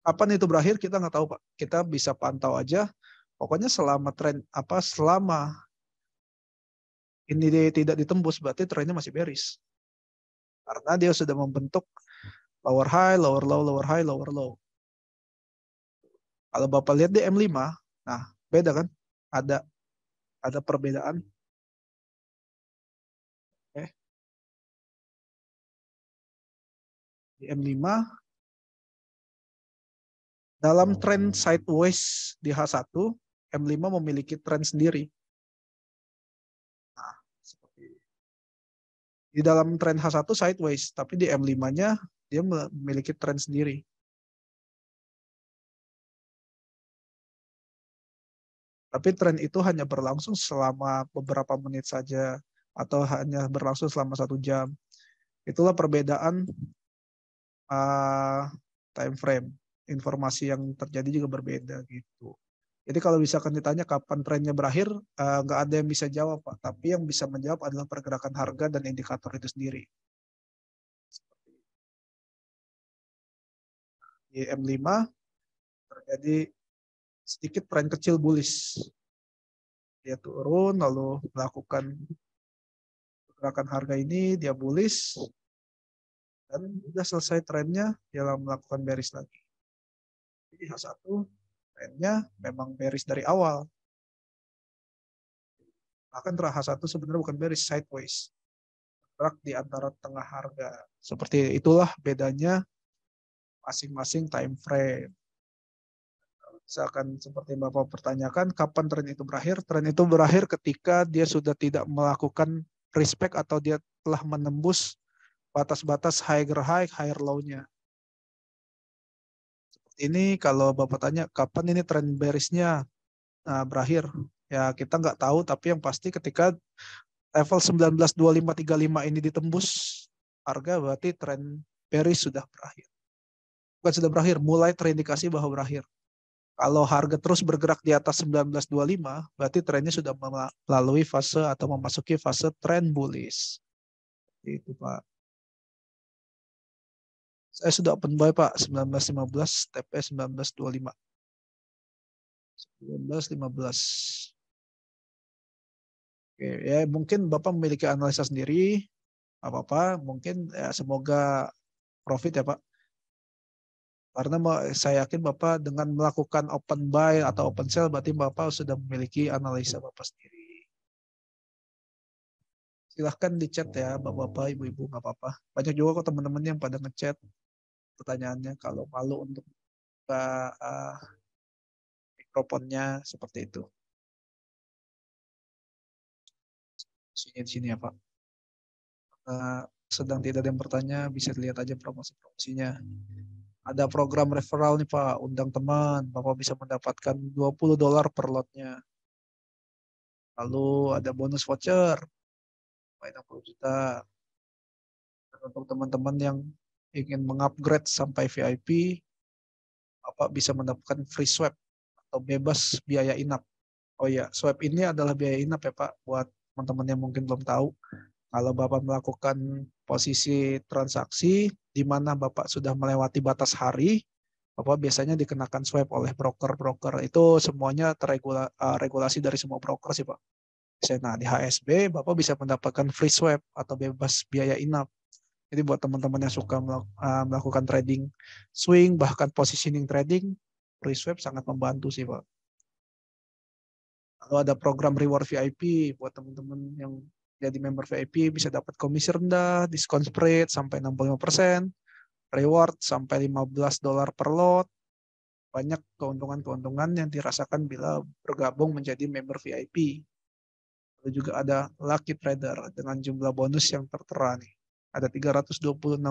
Kapan itu berakhir kita nggak tahu Pak. Kita bisa pantau aja. Pokoknya selama selama ini tidak ditembus berarti trennya masih bearish. Karena dia sudah membentuk lower high, lower low, lower high, lower low. Kalau Bapak lihat di M5, nah beda kan? Ada perbedaan. Di M5 dalam tren sideways di H1, M5 memiliki tren sendiri. Nah, seperti ini. Di dalam tren H1 sideways, tapi di M5-nya dia memiliki tren sendiri. Tapi tren itu hanya berlangsung selama beberapa menit saja atau hanya berlangsung selama 1 jam. Itulah perbedaan time frame. Informasi yang terjadi juga berbeda gitu. Jadi kalau misalkan ditanya kapan trennya berakhir, nggak ada yang bisa jawab Pak. Tapi yang bisa menjawab adalah pergerakan harga dan indikator itu sendiri. Di M5 terjadi sedikit tren kecil bullish. Dia turun lalu melakukan pergerakan harga ini, dia bullish. Dan sudah selesai trennya, dia melakukan bearish lagi. Jadi H1 trennya memang bearish dari awal. Bahkan H1 sebenarnya bukan bearish, sideways. Bergerak di antara tengah harga. Seperti itulah bedanya masing-masing time frame. Misalkan seperti Bapak pertanyakan, kapan tren itu berakhir? Tren itu berakhir ketika dia sudah tidak melakukan respect atau dia telah menembus batas-batas higher high, higher low-nya. Seperti ini kalau Bapak tanya, kapan ini tren bearish-nya berakhir? Ya kita nggak tahu, tapi yang pasti ketika level 19.2535 ini ditembus harga, berarti tren bearish sudah berakhir. Bukan sudah berakhir, mulai terindikasi bahwa berakhir. Kalau harga terus bergerak di atas 19.25, berarti trennya sudah melalui fase atau memasuki fase tren bullish. Itu Pak. Saya sudah open buy Pak, 19.15, TP 19.25. 19.15. Oke, ya mungkin Bapak memiliki analisa sendiri, apa-apa, mungkin ya semoga profit ya Pak. Karena saya yakin Bapak dengan melakukan open buy atau open sell berarti Bapak sudah memiliki analisa Bapak sendiri. silahkan di chat ya, bapak-bapak, ibu-ibu, nggak apa-apa. Banyak juga kok teman-teman yang pada ngechat pertanyaannya. Kalau malu untuk buka mikrofonnya seperti itu. Di sini ya Pak. Sedang tidak ada yang bertanya, bisa lihat aja promosi-promosinya. Ada program referral nih Pak, undang teman, Bapak bisa mendapatkan $20 per lotnya. Lalu ada bonus voucher, 60 juta. Dan untuk teman-teman yang ingin mengupgrade sampai VIP, Bapak bisa mendapatkan free swab atau bebas biaya inap. Oh iya, swab ini adalah biaya inap ya Pak, buat teman-teman yang mungkin belum tahu. Kalau Bapak melakukan posisi transaksi di mana Bapak sudah melewati batas hari, Bapak biasanya dikenakan swab oleh broker-broker. Itu semuanya regulasi dari semua broker sih Pak. Nah, di HSB Bapak bisa mendapatkan free swab atau bebas biaya inap. Jadi buat teman-teman yang suka melakukan trading swing, bahkan positioning trading, free swap sangat membantu sih Pak. Lalu ada program reward VIP buat teman-teman yang jadi member VIP bisa dapat komisi rendah, diskon spread sampai 65%, reward sampai $15 per lot. Banyak keuntungan-keuntungan yang dirasakan bila bergabung menjadi member VIP. Lalu juga ada Lucky Trader dengan jumlah bonus yang tertera nih. Ada $326.000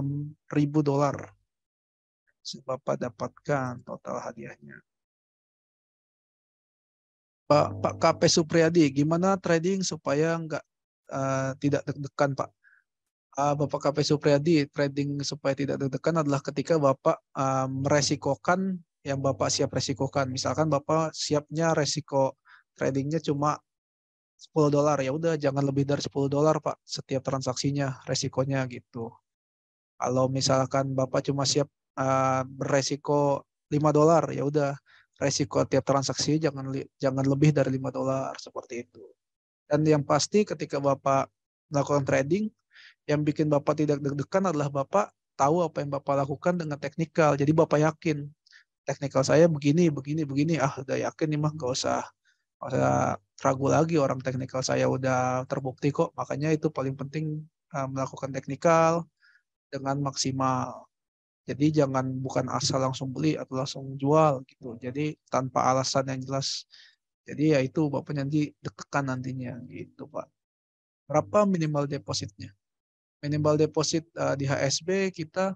Bapak dapatkan total hadiahnya. Pak KP Supriyadi, gimana trading supaya tidak deg-degan Pak? Bapak KP Supriyadi, trading supaya tidak deg-degan adalah ketika Bapak meresikokan yang Bapak siap resikokan. Misalkan Bapak siapnya resiko tradingnya cuma $10, ya udah jangan lebih dari $10 Pak setiap transaksinya resikonya gitu. Kalau misalkan Bapak cuma siap beresiko $5, ya udah resiko tiap transaksi jangan lebih dari $5 seperti itu. Dan yang pasti ketika Bapak melakukan trading, yang bikin Bapak tidak deg-degan adalah Bapak tahu apa yang Bapak lakukan dengan teknikal. Jadi Bapak yakin teknikal saya begini. Udah yakin nih mah nggak usah ragu lagi, orang teknikal saya udah terbukti kok. Makanya itu paling penting melakukan teknikal dengan maksimal. Jadi bukan asal langsung beli atau langsung jual gitu. Jadi tanpa alasan yang jelas. Jadi ya itu Bapak nanti deg-degan nantinya gitu Pak. Berapa minimal depositnya? Minimal deposit di HSB kita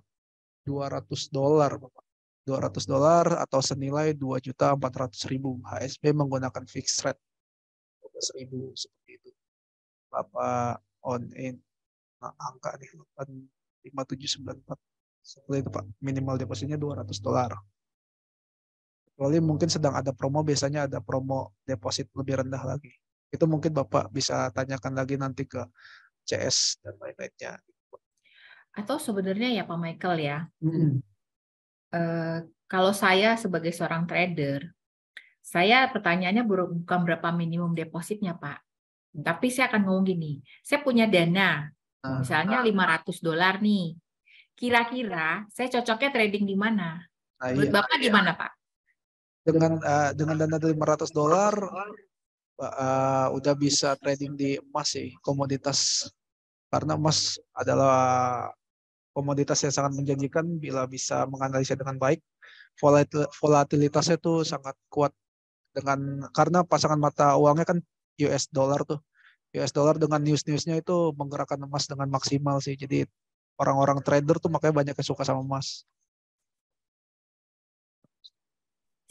$200 Bapak. $200 atau senilai 2.400.000. HSB menggunakan fixed rate 12.000 seperti itu. Bapak on in angka nih 5794. Seperti itu Pak. Minimal depositnya $200. Kecuali mungkin sedang ada promo, biasanya ada promo deposit lebih rendah lagi. Itu mungkin Bapak bisa tanyakan lagi nanti ke CS dan lain-lainnya. Atau sebenarnya ya Pak Michael ya, kalau saya sebagai seorang trader, saya pertanyaannya bukan berapa minimum depositnya Pak, tapi saya akan ngomong gini, saya punya dana, misalnya $500 nih, kira-kira saya cocoknya trading di mana? Menurut Bapak gimana Pak? Dengan dana $500, udah bisa trading di emas sih, komoditas. Karena emas adalah komoditas yang sangat menjanjikan bila bisa menganalisa dengan baik. Volatilitasnya tuh sangat kuat karena pasangan mata uangnya kan US dollar tuh. US dollar dengan news-newsnya itu menggerakkan emas dengan maksimal sih. Jadi orang-orang trader tuh makanya banyak yang suka sama emas.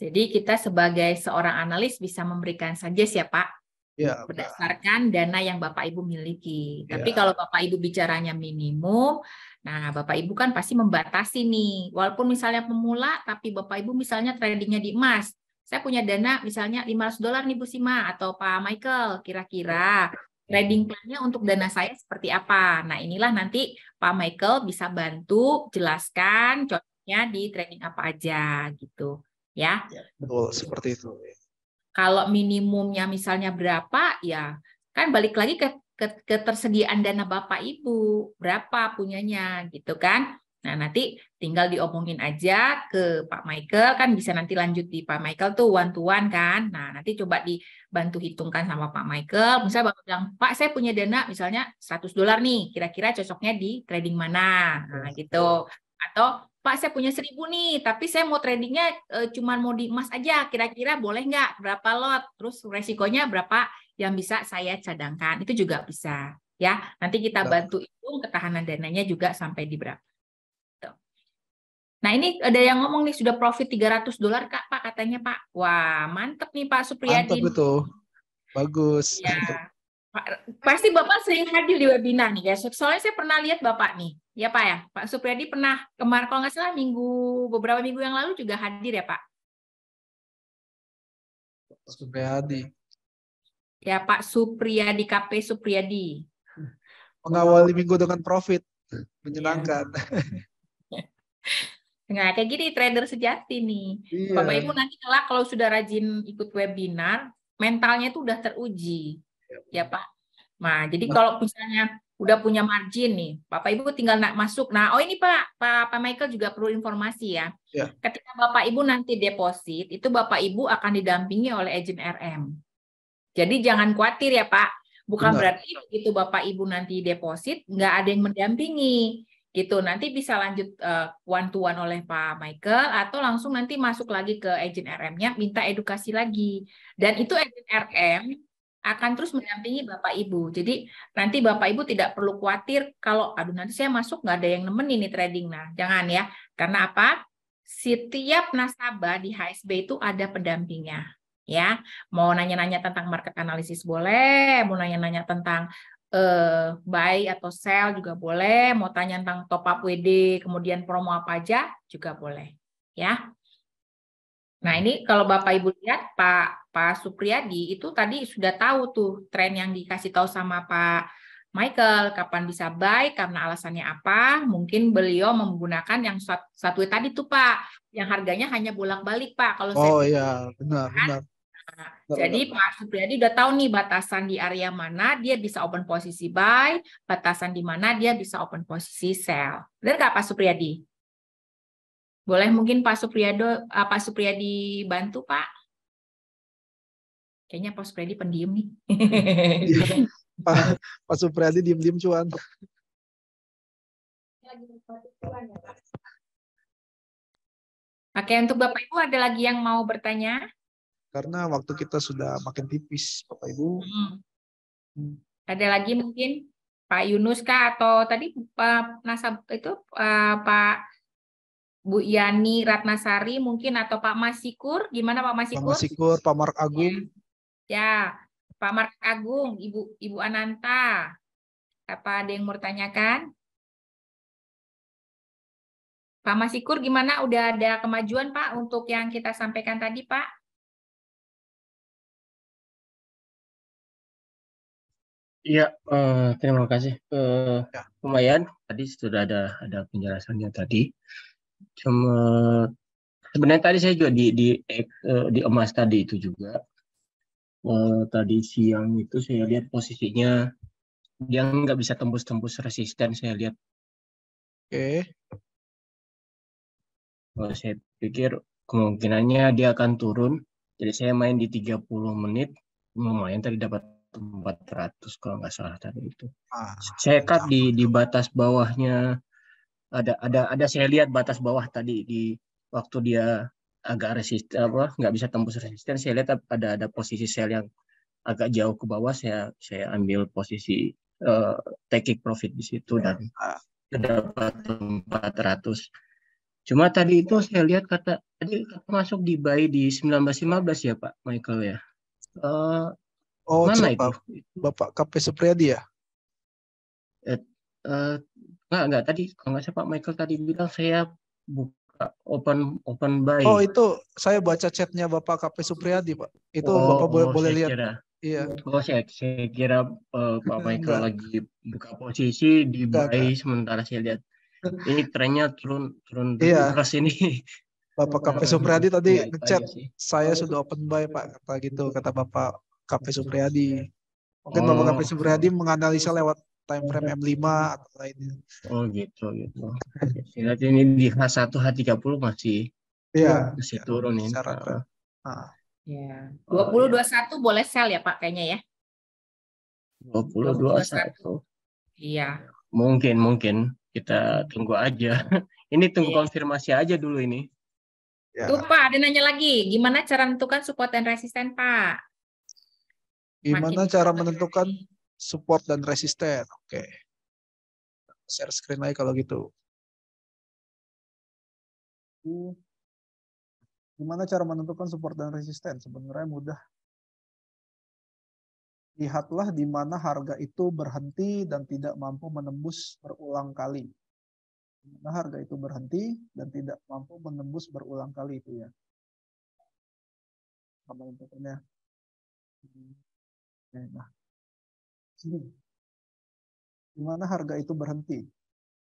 Jadi kita sebagai seorang analis bisa memberikan suggest ya Pak, ya, berdasarkan dana yang Bapak Ibu miliki. Ya. Tapi kalau Bapak Ibu bicaranya minimum, nah Bapak Ibu kan pasti membatasi nih. Walaupun misalnya pemula, tapi Bapak Ibu misalnya tradingnya di emas. Saya punya dana misalnya $500 nih Bu Sima atau Pak Michael, kira-kira trading plan-nya untuk dana saya seperti apa? Nah inilah nanti Pak Michael bisa bantu jelaskan cocoknya di trading apa aja gitu. Ya, betul seperti itu. Kalau minimumnya misalnya berapa, ya kan balik lagi ke ketersediaan dana Bapak Ibu, berapa punyanya gitu kan. Nah, nanti tinggal diomongin aja ke Pak Michael, kan bisa nanti lanjut di Pak Michael tuh one to one kan. Nah, nanti coba dibantu hitungkan sama Pak Michael. Misalnya Bapak bilang, Pak saya punya dana misalnya $100 nih, kira-kira cocoknya di trading mana? Nah, gitu. Atau Pak saya punya 1.000 nih, tapi saya mau tradingnya cuma mau di emas aja, kira-kira boleh nggak? Berapa lot? Terus resikonya berapa yang bisa saya cadangkan? Itu juga bisa. Ya, nanti kita bantu hitung ketahanan dananya juga sampai di berapa. Nah, ini ada yang ngomong nih sudah profit $300 Kak, Pak katanya Pak. Wah, mantep nih Pak Supriyadi. Mantap itu. Bagus. Ya. Pasti Bapak sering hadir di webinar nih guys. Soalnya saya pernah lihat Bapak nih. Ya Pak ya. Pak Supriyadi pernah kemarin kalau nggak salah beberapa minggu yang lalu juga hadir ya Pak. Supriyadi. Ya Pak Supriyadi, KP Supriyadi. Mengawali minggu dengan profit. Menyenangkan. Ya. Nah, kayak gini trader sejati nih. Iya. Bapak Ibu nanti kalau sudah rajin ikut webinar, mentalnya itu udah teruji. Ya Pak. Nah, jadi kalau misalnya udah punya margin nih, Bapak Ibu tinggal masuk. Nah, ini Pak Michael juga perlu informasi ya. Ketika Bapak Ibu nanti deposit, itu Bapak Ibu akan didampingi oleh agen RM. Jadi jangan khawatir ya Pak. Bukan berarti begitu Bapak Ibu nanti deposit, nggak ada yang mendampingi. Gitu, nanti bisa lanjut one to one oleh Pak Michael atau langsung nanti masuk lagi ke agen RM-nya minta edukasi lagi. Dan itu agen RM akan terus mendampingi Bapak Ibu. Jadi nanti Bapak Ibu tidak perlu khawatir kalau aduh nanti saya masuk nggak ada yang nemenin nih trading. Nah, jangan ya. Karena apa? Setiap nasabah di HSB itu ada pendampingnya. Ya, mau nanya-nanya tentang market analysis boleh, mau nanya-nanya tentang buy atau sell juga boleh, mau tanya tentang top up WD, kemudian promo apa aja juga boleh, ya. Nah, ini kalau Bapak Ibu lihat Pak Supriyadi itu tadi sudah tahu tuh tren yang dikasih tahu sama Pak Michael, kapan bisa buy, karena alasannya apa, mungkin beliau menggunakan yang satu tadi tuh Pak, yang harganya hanya bolak-balik Pak. Kalau oh iya, benar. Jadi Pak Supriyadi udah tahu nih batasan di area mana dia bisa open posisi buy, batasan di mana dia bisa open posisi sell. Benar nggak Pak Supriyadi? Boleh mungkin Pak Supriyadi bantu Pak? Kayaknya Pak Supriyadi pendiam nih. Pak Supriyadi diem-diem cuan. Oke, untuk Bapak Ibu ada lagi yang mau bertanya? Karena waktu kita sudah makin tipis, Bapak Ibu. Ada lagi mungkin Pak Yunus kah atau tadi Pak Pak Bu Yani Ratnasari mungkin atau Pak Masikur, gimana Pak Masikur? Pak Masikur, Pak Mark Agung. Ya, Pak Mark Agung, Ibu Ananta. Apa ada yang mau tanyakan? Pak Masikur gimana? Udah ada kemajuan Pak untuk yang kita sampaikan tadi Pak? Iya, terima kasih. Lumayan, tadi sudah ada penjelasannya tadi. Cuma sebenarnya tadi saya juga di emas tadi itu juga. Tadi siang itu saya lihat posisinya dia nggak bisa tembus resisten, saya lihat. Oke. Saya pikir kemungkinannya dia akan turun. Jadi saya main di 30 menit, lumayan tadi dapat 400 kalau nggak salah tadi itu. Saya cut di batas bawahnya, ada saya lihat batas bawah tadi di waktu dia agak resisten nggak bisa tembus resisten, saya lihat ada posisi sell yang agak jauh ke bawah, saya ambil posisi taking profit di situ dan dapat 400. Cuma tadi itu saya lihat kata masuk di buy di 19.15 ya Pak Michael ya. Mana siapa? itu? Bapak KP Supriyadi ya? Enggak tadi kalau nggak salah Pak Michael tadi bilang saya buka open buy. Oh itu saya baca chatnya Bapak KP Supriyadi Pak. Itu Bapak boleh lihat. Iya. Saya kira Pak Michael lagi buka posisi di buy, sementara saya lihat ini trennya turun terus ini. Bapak KP Supriyadi tadi ngechat saya sudah open buy Pak, kata Bapak KP Supriyadi. Mungkin Bapak KP Supriyadi menganalisa lewat time frame M5 atau lainnya. Oh gitu. Berarti ini di H1 H30 masih turun ini. Ya. 2021 boleh sell ya Pak kayaknya ya. 2021. Iya. Mungkin kita tunggu aja. Ini tunggu konfirmasi aja dulu ini. Ya. Tuh Pak, ada nanya lagi. Gimana cara menentukan support dan resisten Pak? Gimana cara menentukan support dan resisten? Oke. Share screen lagi kalau gitu. Gimana cara menentukan support dan resisten? Sebenarnya mudah. Lihatlah di mana harga itu berhenti dan tidak mampu menembus berulang kali. Di mana harga itu berhenti dan tidak mampu menembus berulang kali itu ya. Sama bentuknya. Nah, sini. Di mana harga itu berhenti?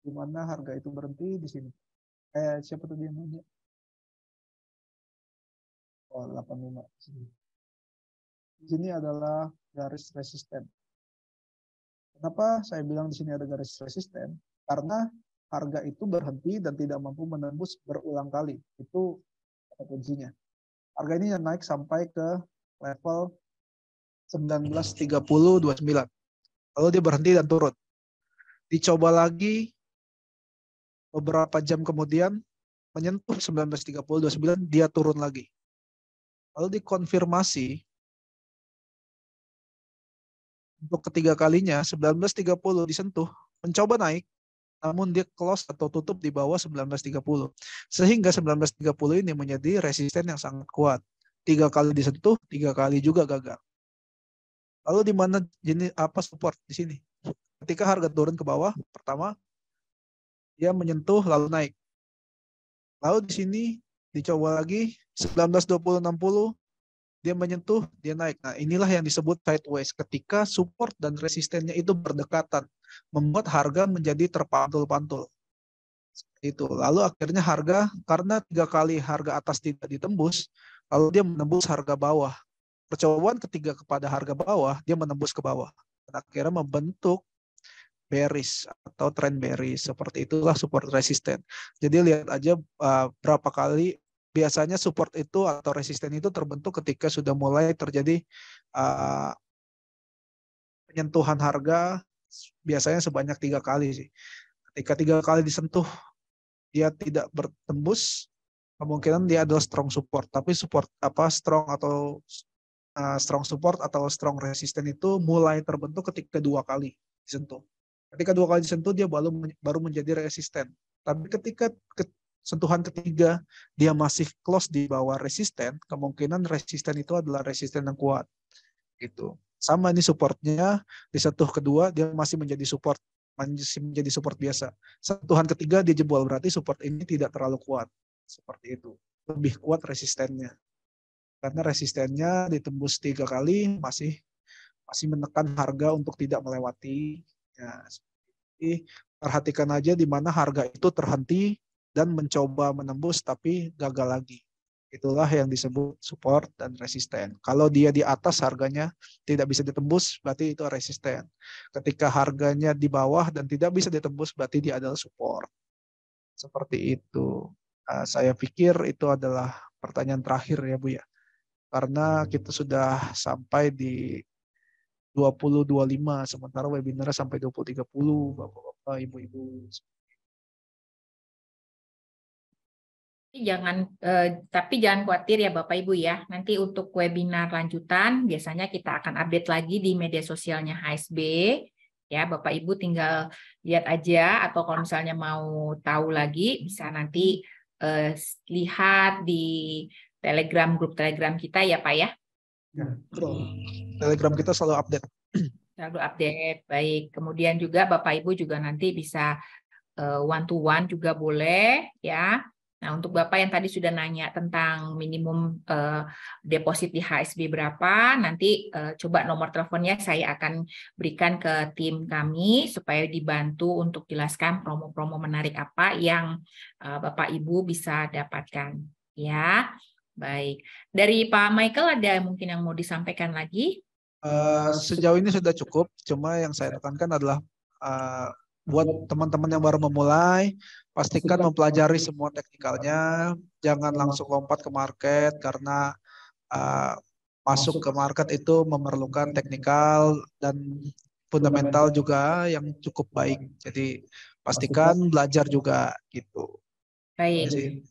Di mana harga itu berhenti di sini. Siapa tadi yang nanya? Oh, 85. Di sini adalah garis resisten. Kenapa saya bilang di sini ada garis resisten? Karena harga itu berhenti dan tidak mampu menembus berulang kali. Itu kuncinya. Harga ini yang naik sampai ke level 19.3029. Lalu dia berhenti dan turun. Dicoba lagi beberapa jam kemudian menyentuh 19.3029, dia turun lagi. Lalu dikonfirmasi untuk ketiga kalinya 19.30 disentuh, mencoba naik, namun dia close atau tutup di bawah 19.30. Sehingga 19.30 ini menjadi resisten yang sangat kuat. 3 kali disentuh, 3 kali juga gagal. Lalu di mana jenis apa support di sini? Ketika harga turun ke bawah, pertama dia menyentuh lalu naik. Lalu di sini dicoba lagi 19.2060 dia menyentuh, dia naik. Nah, inilah yang disebut sideways ketika support dan resistennya itu berdekatan, membuat harga menjadi terpantul-pantul. Itu. Lalu akhirnya harga karena 3 kali harga atas tidak ditembus, lalu dia menembus harga bawah. Percobaan ketiga kepada harga bawah, dia menembus ke bawah. Dan akhirnya membentuk bearish atau trend bearish. Seperti itulah support resisten. Jadi lihat aja berapa kali biasanya support itu atau resisten itu terbentuk ketika sudah mulai terjadi penyentuhan harga, biasanya sebanyak 3 kali sih. Ketika 3 kali disentuh, dia tidak bertembus, kemungkinan dia adalah strong support. Tapi support strong atau strong support atau strong resisten itu mulai terbentuk ketika 2 kali disentuh. Ketika 2 kali disentuh dia baru menjadi resisten. Tapi ketika sentuhan ketiga dia masih close di bawah resisten, kemungkinan resisten itu adalah resisten yang kuat. Gitu. Sama ini supportnya disentuh kedua dia masih menjadi support biasa. Sentuhan ketiga dia jebol, berarti support ini tidak terlalu kuat. Seperti itu. Lebih kuat resistennya. Karena resistennya ditembus 3 kali masih menekan harga untuk tidak melewati. Ya, jadi perhatikan aja di mana harga itu terhenti dan mencoba menembus tapi gagal lagi. Itulah yang disebut support dan resisten. Kalau dia di atas harganya tidak bisa ditembus, berarti itu resisten. Ketika harganya di bawah dan tidak bisa ditembus, berarti dia adalah support. Seperti itu. Saya pikir itu adalah pertanyaan terakhir ya Bu ya. Karena kita sudah sampai di 20.25, sementara webinarnya sampai 20.30, Bapak-bapak, Ibu-ibu. Tapi jangan khawatir ya Bapak Ibu ya. Nanti untuk webinar lanjutan biasanya kita akan update lagi di media sosialnya HSB. Ya, Bapak Ibu tinggal lihat aja atau kalau misalnya mau tahu lagi bisa nanti lihat di grup Telegram kita ya Pak ya. Ya, betul. Telegram kita selalu update. Selalu update, baik. Kemudian juga Bapak Ibu juga nanti bisa one to one juga boleh ya. Nah, untuk Bapak yang tadi sudah nanya tentang minimum deposit di HSB berapa, nanti coba nomor teleponnya saya akan berikan ke tim kami supaya dibantu untuk jelaskan promo-promo menarik apa yang Bapak Ibu bisa dapatkan. Ya, baik. Dari Pak Michael ada mungkin yang mau disampaikan lagi? Sejauh ini sudah cukup, cuma yang saya tekankan adalah buat teman-teman yang baru memulai, pastikan mempelajari semua teknikalnya, jangan langsung lompat ke market karena masuk ke market itu memerlukan teknikal dan fundamental juga yang cukup baik. Jadi pastikan belajar juga gitu. Baik.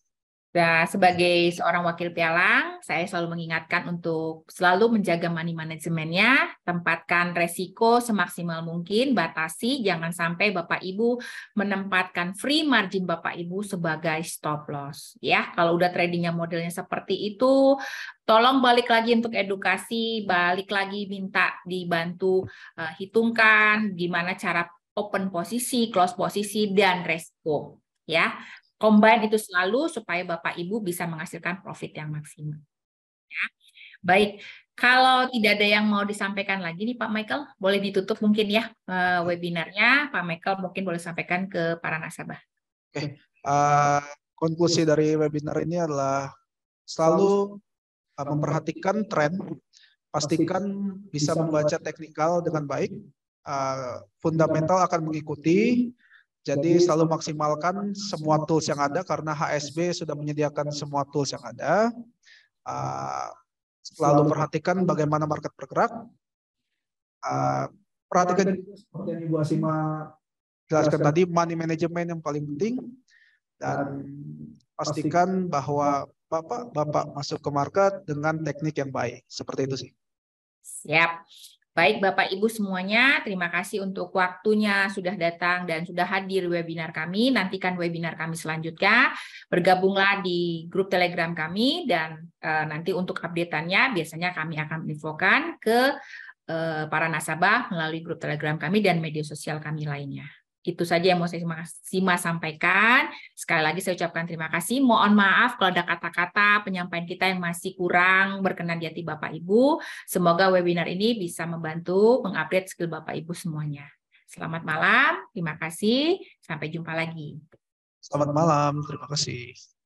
Nah, sebagai seorang wakil pialang, saya selalu mengingatkan untuk selalu menjaga money manajemennya, tempatkan resiko semaksimal mungkin, batasi, jangan sampai Bapak Ibu menempatkan free margin Bapak Ibu sebagai stop loss. Ya, kalau udah tradingnya modelnya seperti itu, tolong balik lagi untuk edukasi, balik lagi minta dibantu hitungkan gimana cara open posisi, close posisi, dan resiko. Ya. Combine itu selalu supaya Bapak Ibu bisa menghasilkan profit yang maksimal. Ya. Baik, kalau tidak ada yang mau disampaikan lagi nih Pak Michael, boleh ditutup mungkin ya webinarnya. Pak Michael mungkin boleh sampaikan ke para nasabah. Oke, konklusi dari webinar ini adalah selalu memperhatikan tren, pastikan bisa membaca teknikal dengan baik, fundamental akan mengikuti. Jadi selalu maksimalkan semua tools yang ada karena HSB sudah menyediakan semua tools yang ada. Selalu perhatikan bagaimana market bergerak. Perhatikan seperti yang Ibu Asima jelaskan tadi, money management yang paling penting. Dan pastikan bahwa Bapak masuk ke market dengan teknik yang baik. Seperti itu sih. Siap. Baik Bapak Ibu semuanya, terima kasih untuk waktunya sudah datang dan sudah hadir webinar kami. Nantikan webinar kami selanjutnya. Bergabunglah di grup Telegram kami dan nanti untuk update-annya biasanya kami akan infokan ke para nasabah melalui grup Telegram kami dan media sosial kami lainnya. Itu saja yang mau saya sampaikan. Sekali lagi saya ucapkan terima kasih. Mohon maaf kalau ada kata-kata penyampaian kita yang masih kurang berkenan di hati Bapak Ibu. Semoga webinar ini bisa membantu mengupdate skill Bapak Ibu semuanya. Selamat malam, terima kasih. Sampai jumpa lagi. Selamat malam, terima kasih.